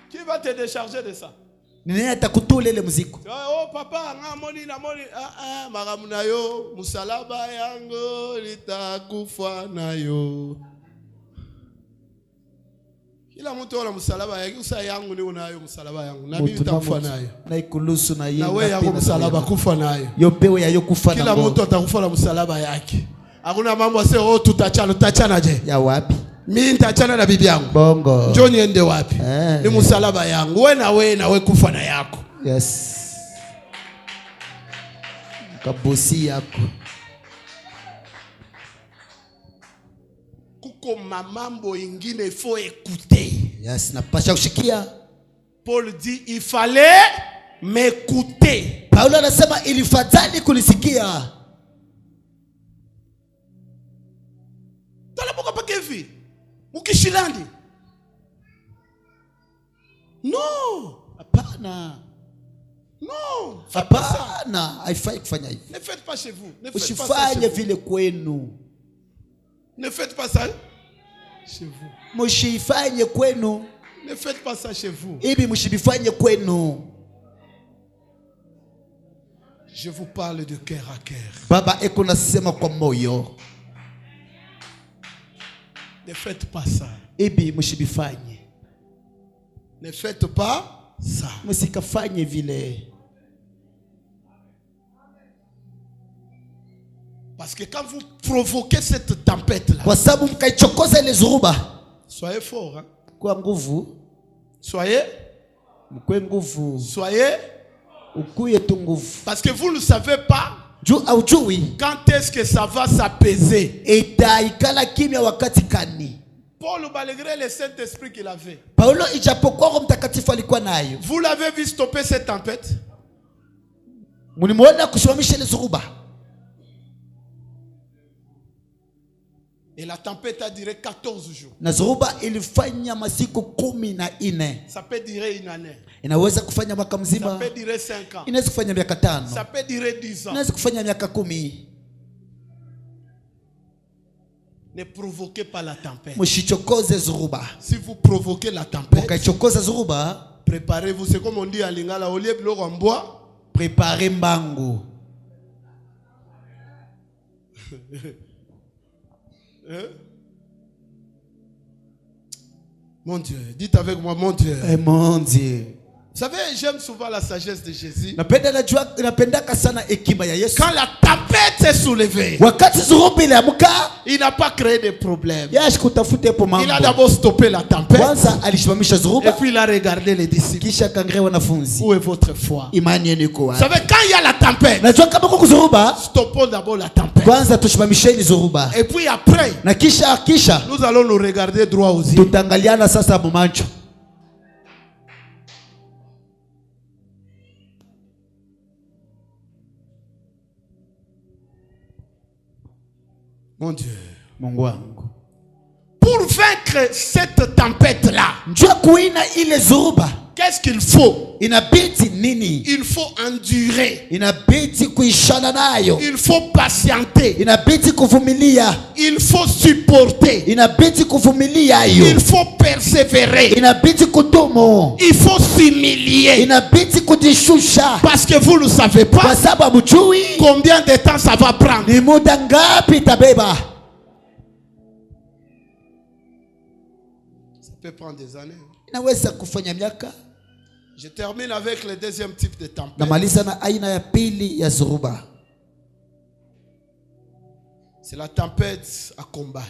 Qui va te décharger de ça? Oh papa, magamuna yo, musalaba yango litakufa na yo. Kila mtu ana msalaba yake. Usa yangu ni unayo msalaba yangu. Na mimi nitakufa nayo. Na ikulusu na yeye. Na wewe yako msalaba kufa nayo. Yopewe ya yokufa nayo. Kila mtu atakufa na msalaba yake. Hakuna mambo ase tutachana je? Ya wapi? Mimi nitachana na bibi yangu. Bongo. Njoo niende wapi? Ni msalaba yangu. Wewe na wewe kufa na yako. Yes. Kabosi yako. Kuko mamambo ingine il faut écouter. Yes, napasha kushikia. Paul dit il fallait m'écouter. Paulo anasema ilifadhali kunisikia. Talapoka pa kevi. Mukishilandi. Non, hapana. Non, hapana, haifai kufanya hivi. Ne faites pas chez vous. Ne faites pas ça chez vile kwenu. Ne faites pas ça chez vous. Mshifanye kwenu. Ne faites pas ça chez vous. Ibi mshibifanye kwenu. Je vous parle de cœur à cœur. Baba eko nasema kwa moyo. Ne faites pas ça. Ibi mshibifanye. Ne faites pas ça. Msikafanye vile. Parce que quand vous provoquez cette tempête-là, kwa sababu mkaichokoza ile zuruba, soyez fort, hein? Kwa nguvu. Soyez mkwe nguvu. Soyez ukuye tu nguvu. Parce que vous ne savez pas quand est-ce que ça va s'apaiser. Itaikala kimya wakati kani. Paul, malgré le Saint-Esprit qu'il avait, Paulo ijapokuwa Roho Mtakatifu alikuwa nayo. Vous l'avez vu stopper cette tempête? Mlimuona kusimamisha ile zuruba. Et la tempête a duré 14 jours. Na zuruba ilifanya masiku 14. Ça peut durer une année. Inaweza kufanya mwaka mzima. Ça peut durer 5 ans. Inaweza kufanya miaka 5. Ça peut durer 10 ans. Inaweza kufanya miaka 10. Ne provoquez pas la tempête. Mshichokoze zuruba. Si vous provoquez la tempête, mkaichokoza zuruba, préparez-vous. C'est comme on dit à Lingala, au lieu de l'eau en bois, préparez mbangu. Mon Dieu, dites avec moi, mon Dieu. Mon Dieu. Vous savez, j'aime souvent la sagesse de Jésus. Quand la tempête est soulevée, il n'a pas créé de problème. Il a d'abord stoppé la tempête. Et puis il a regardé les disciples. Où est votre foi? Vous savez, quand il y a la tempête, stoppons d'abord la tempête. Et puis après, nous allons nous regarder droit aux yeux. Mon Dieu. Pour vaincre cette tempête-là, qu'est-ce qu'il faut? Il faut endurer. Il faut patienter. Il faut supporter. Il faut persévérer. Il faut s'humilier. Parce que vous ne savez pas combien de temps ça va prendre. Ça peut prendre des années. Je termine avec le deuxième type de tempête. C'est la tempête à combattre.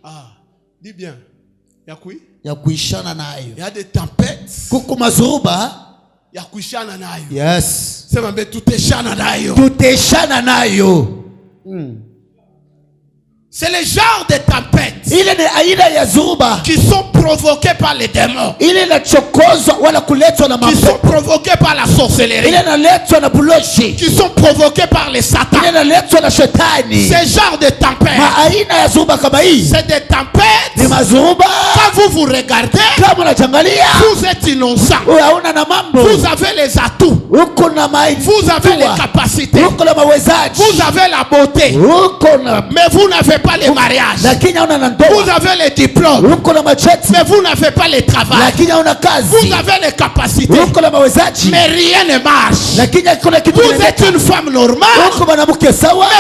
Ah, dis bien. Il y a des tempêtes. Yes. C'est même tout est C'est le genre de tempêtes qui sont provoquées par les démons, qui sont provoquées par la sorcellerie, qui sont provoquées par les satans. Ce genre de tempêtes, c'est des tempêtes. Quand vous vous regardez, vous êtes innocent. Vous avez les atouts, vous avez les capacités, vous avez la beauté, mais vous n'avez pas les mariages. Vous avez les diplômes, mais vous n'avez pas les travail. Vous avez les capacités, mais rien ne marche. Vous êtes une femme normale, mais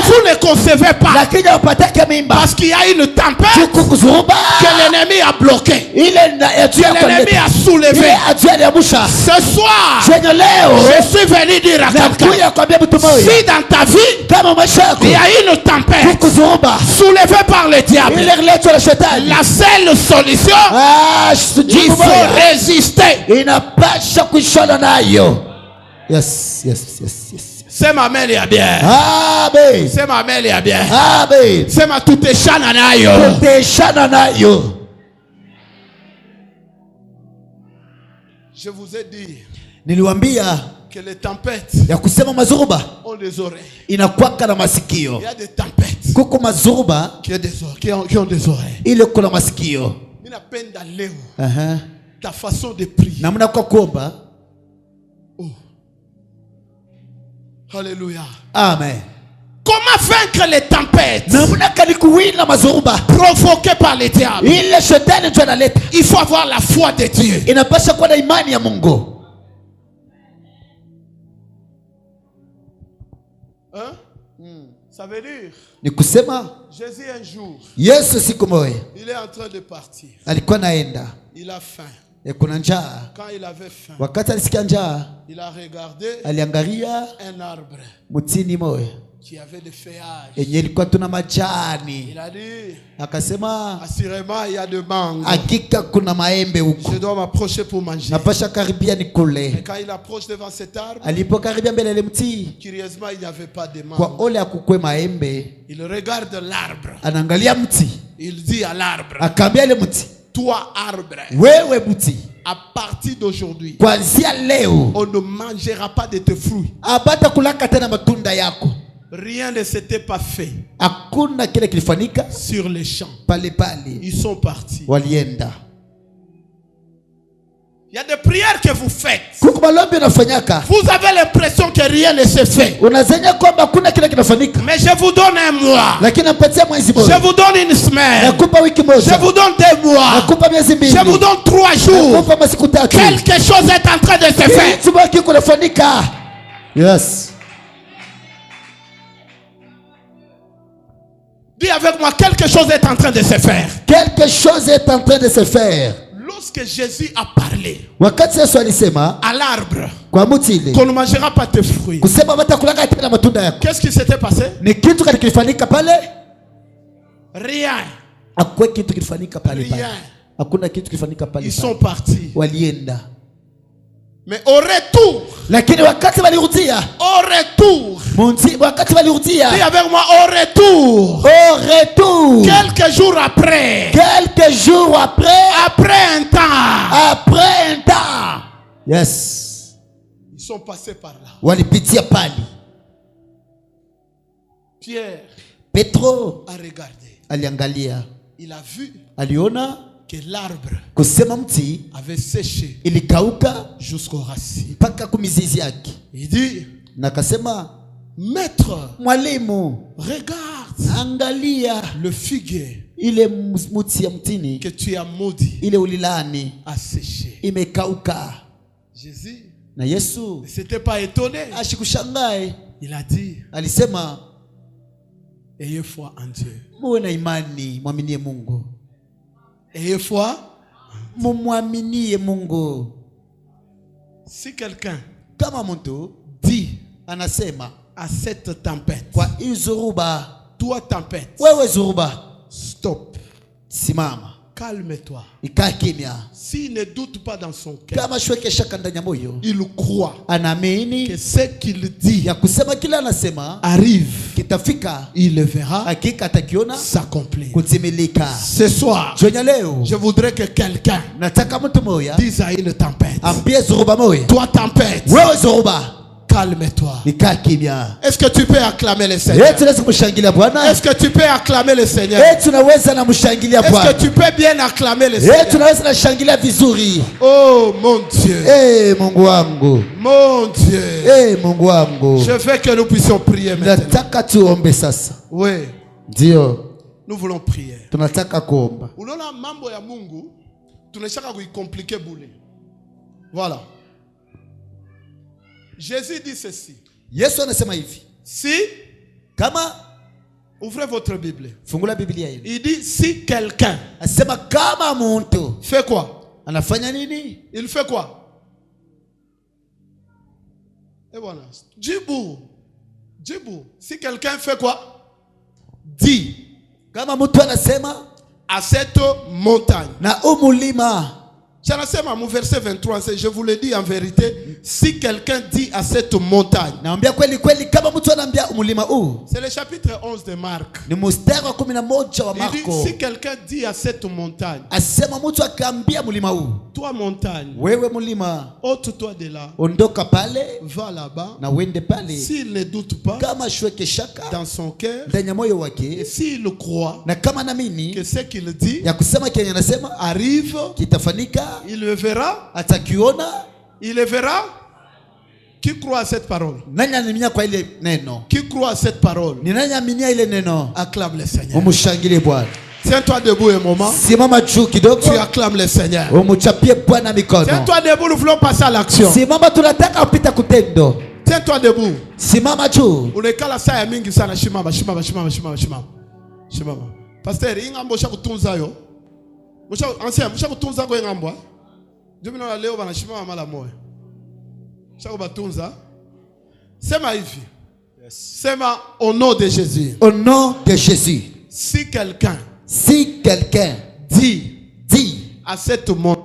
vous ne concevez pas. mimba. Parce qu'il y a une tempête Kukuzuruba. que l'ennemi a bloqué, Que que l'ennemi a soulevé. Ce soir, je suis venu dire à quelqu'un, si dans ta vie il y a une tempête soulevée par le diable, la seule solution, il faut résister. Yes. C'est ma mère, il y a bien. Amen. C'est ma mère, il y a bien. Amen. C'est ma toute chananayo. Je vous ai dit Niliwaambia que les tempêtes ya kusema mazuruba ont des oreilles. inakuwaka na masikio. Il y a des tempêtes Kuko mazuruba qui ont des oreilles. ile kuna masikio. Il n'a peine d'aller. Aha. Ta façon de prier. Namna kwa kuomba. Oh. Alléluia. Amen. Comment vaincre les tempêtes Namna kani kuwina mazuruba provoquées par les diables? ile shetani ndio analeta. Il faut avoir la foi de Dieu. Inapaswa kuwa na imani ya Mungu. Hein? Ça veut dire, Ni kusema Jésus un jour, Yesu siku moja il est en train de partir. alikuwa naenda. Il a faim. Kuna njaa. Quand il avait faim, Wakati alisikia njaa, il a regardé aliangalia un arbre mtini moja qui avait des feuillages. yenye ilikuwa tuna majani. Il a dit, Akasema assurément il y a de mangues. hakika kuna maembe huko. Je dois m'approcher pour manger. Napasha karibia Et nikule. quand il approche devant cet arbre, Alipokaribia mbele ile mti, curieusement il n'y avait pas de kwa mangues. ole akukwe maembe, Il regarde l'arbre. anaangalia mti, Il dit à l'arbre, akaambia ile mti, toi arbre, wewe mti, à partir d'aujourd'hui, kuanzia leo on ne mangera pas de tes fruits. abata kulaka tena matunda yako. Rien ne s'était pas fait Hakuna kile kilifanyika sur les champs. pale pale. Ils sont partis. Walienda. Il y a des prières que vous faites. Kuko malombi unafanyaka. Vous avez l'impression que rien ne se fait. Unazania kwamba kuna kile kinafanyika. Mais je vous donne un mois. Lakini napatia mwezi Je mmoja. vous donne une semaine. Nakupa wiki Je moja. vous donne 2 mois. Nakupa miezi mbili. Je vous donne 3 jours. Nakupa masiku tatu. Quelque chose est en train de se faire. Kitu baki kunafanyika. Yes. Dis avec moi, quelque chose est en train de se faire. Quelque chose est en train de se faire. Lorsque Jésus a parlé Wakati Yesu alisema à l'arbre kwa mti ile qu'on ne mangera pas tes fruits, kusema batakulaka tena matunda yako. qu'est-ce qui s'était passé? Ni kitu kile kilifanyika pale? Rien. Hakuna kitu kilifanyika pale pale. Rien. Hakuna kitu kilifanyika pale Ils pale. sont partis. Walienda. Mais au retour, Lakini wakati walirudia, wakati walirudia, dis avec moi, au retour, quelques jours après, après un temps, yes, ils sont passés par là. walipitia pale. Pierre Petro a regardé, aliangalia, il a vu aliona que l'arbre kusema mti avait séché ilikauka jusqu'aux racines. mpaka kumizizi yake. Il dit, Na akasema, maître, mwalimu, regarde, angalia le figuier ile mti ya mtini que tu as maudit ile ulilani a séché. imekauka. Jésus Na Yesu ne s'était pas étonné. ashikushangae, Il a dit, alisema, ayez foi en Dieu. muwe na imani, mwaminie Mungu. Ayez foi. Mumwaminie Mungu. Si quelqu'un Kama mtu dit anasema à cette tempête, kwa hii zuruba, toi tempête, wewe zuruba, stop, simama, calme-toi. ikaa kimya. S'il ne doute pas dans son cœur, Kama shweke shaka ndani ya moyo, il croit que anaamini ce qu'il dit ya kusema kila anasema arrive, kitafika, il le verra hakika atakiona s'accomplir. kutimilika. Ce soir, Jioni leo je voudrais que quelqu'un nataka mtu moja dise à une tempête, ambie zuruba moja, toi tempête, wewe zuruba, calme-toi. ikaa kimya. Est-ce que tu peux acclamer le Seigneur? Eti tunaweza kumshangilia Bwana? Est-ce que tu peux acclamer le Seigneur? Eti tunaweza na mshangilia Est-ce Bwana? que tu peux bien acclamer le Eti Seigneur? tunaweza na shangilia vizuri. Oh mon Dieu. Mungu wangu. Mon Dieu. Mungu wangu. Je veux que nous puissions prier maintenant. Nataka tuombe sasa. Oui. Ndio. Nous voulons prier. Tunataka kuomba. Unaona mambo ya Mungu tunashaka kuicompliquer bule. Voilà. Jésus dit ceci. Yesu anasema hivi. Si Kama Ouvrez votre Bible. Fungula Biblia yenu. Il dit si quelqu'un Asema kama muntu fait quoi? anafanya nini? Il fait quoi? Et voilà. Djibou. Si quelqu'un fait quoi? Dis Kama mtu anasema à cette montagne. na umulima. Mon verset 23, je vous le dis en vérité, si quelqu'un dit à cette montagne, Naambia kweli kweli kama mtu anaambia umulima huu. c'est le chapitre 11 de Marc. Ni mstari wa 11 wa Il Marko. dit, si quelqu'un dit à cette montagne, Asema mtu akaambia mulima huu, toi montagne, wewe mulima, ôte-toi de là, ondoka pale va là-bas. na uende pale. S'il ne doute pas Kama shweke shaka dans son cœur, ndani ya moyo et wake, s'il croit na kama naamini que ce qu'il dit ya kusema kenye anasema arrive, kitafanika, il le verra. atakiona. Il le verra. Qui croit à cette parole? Nani anaminia kwa ile neno? Qui croit à cette parole? Ni nani aminia ile neno? Acclame le Seigneur. Umushangilie Bwana. Tiens-toi debout un moment. Simama juu kidogo. Tu acclames le Seigneur. Umuchapie Bwana mikono. Tiens-toi debout, nous voulons passer à l'action. Simama, tunataka kupita kutendo. Tiens-toi debout. Simama juu. Unekala saa ya mingi sana shimama. Pasteur, ingambo sha kutunza yo. Ancien, musha kutunza ko ingambo. Jumino la leo bana shimama mala moyo. Sha batunza. Sema hivi. Sema au nom de Jésus. Au nom de Jésus. Si quelqu'un dit à cette montagne,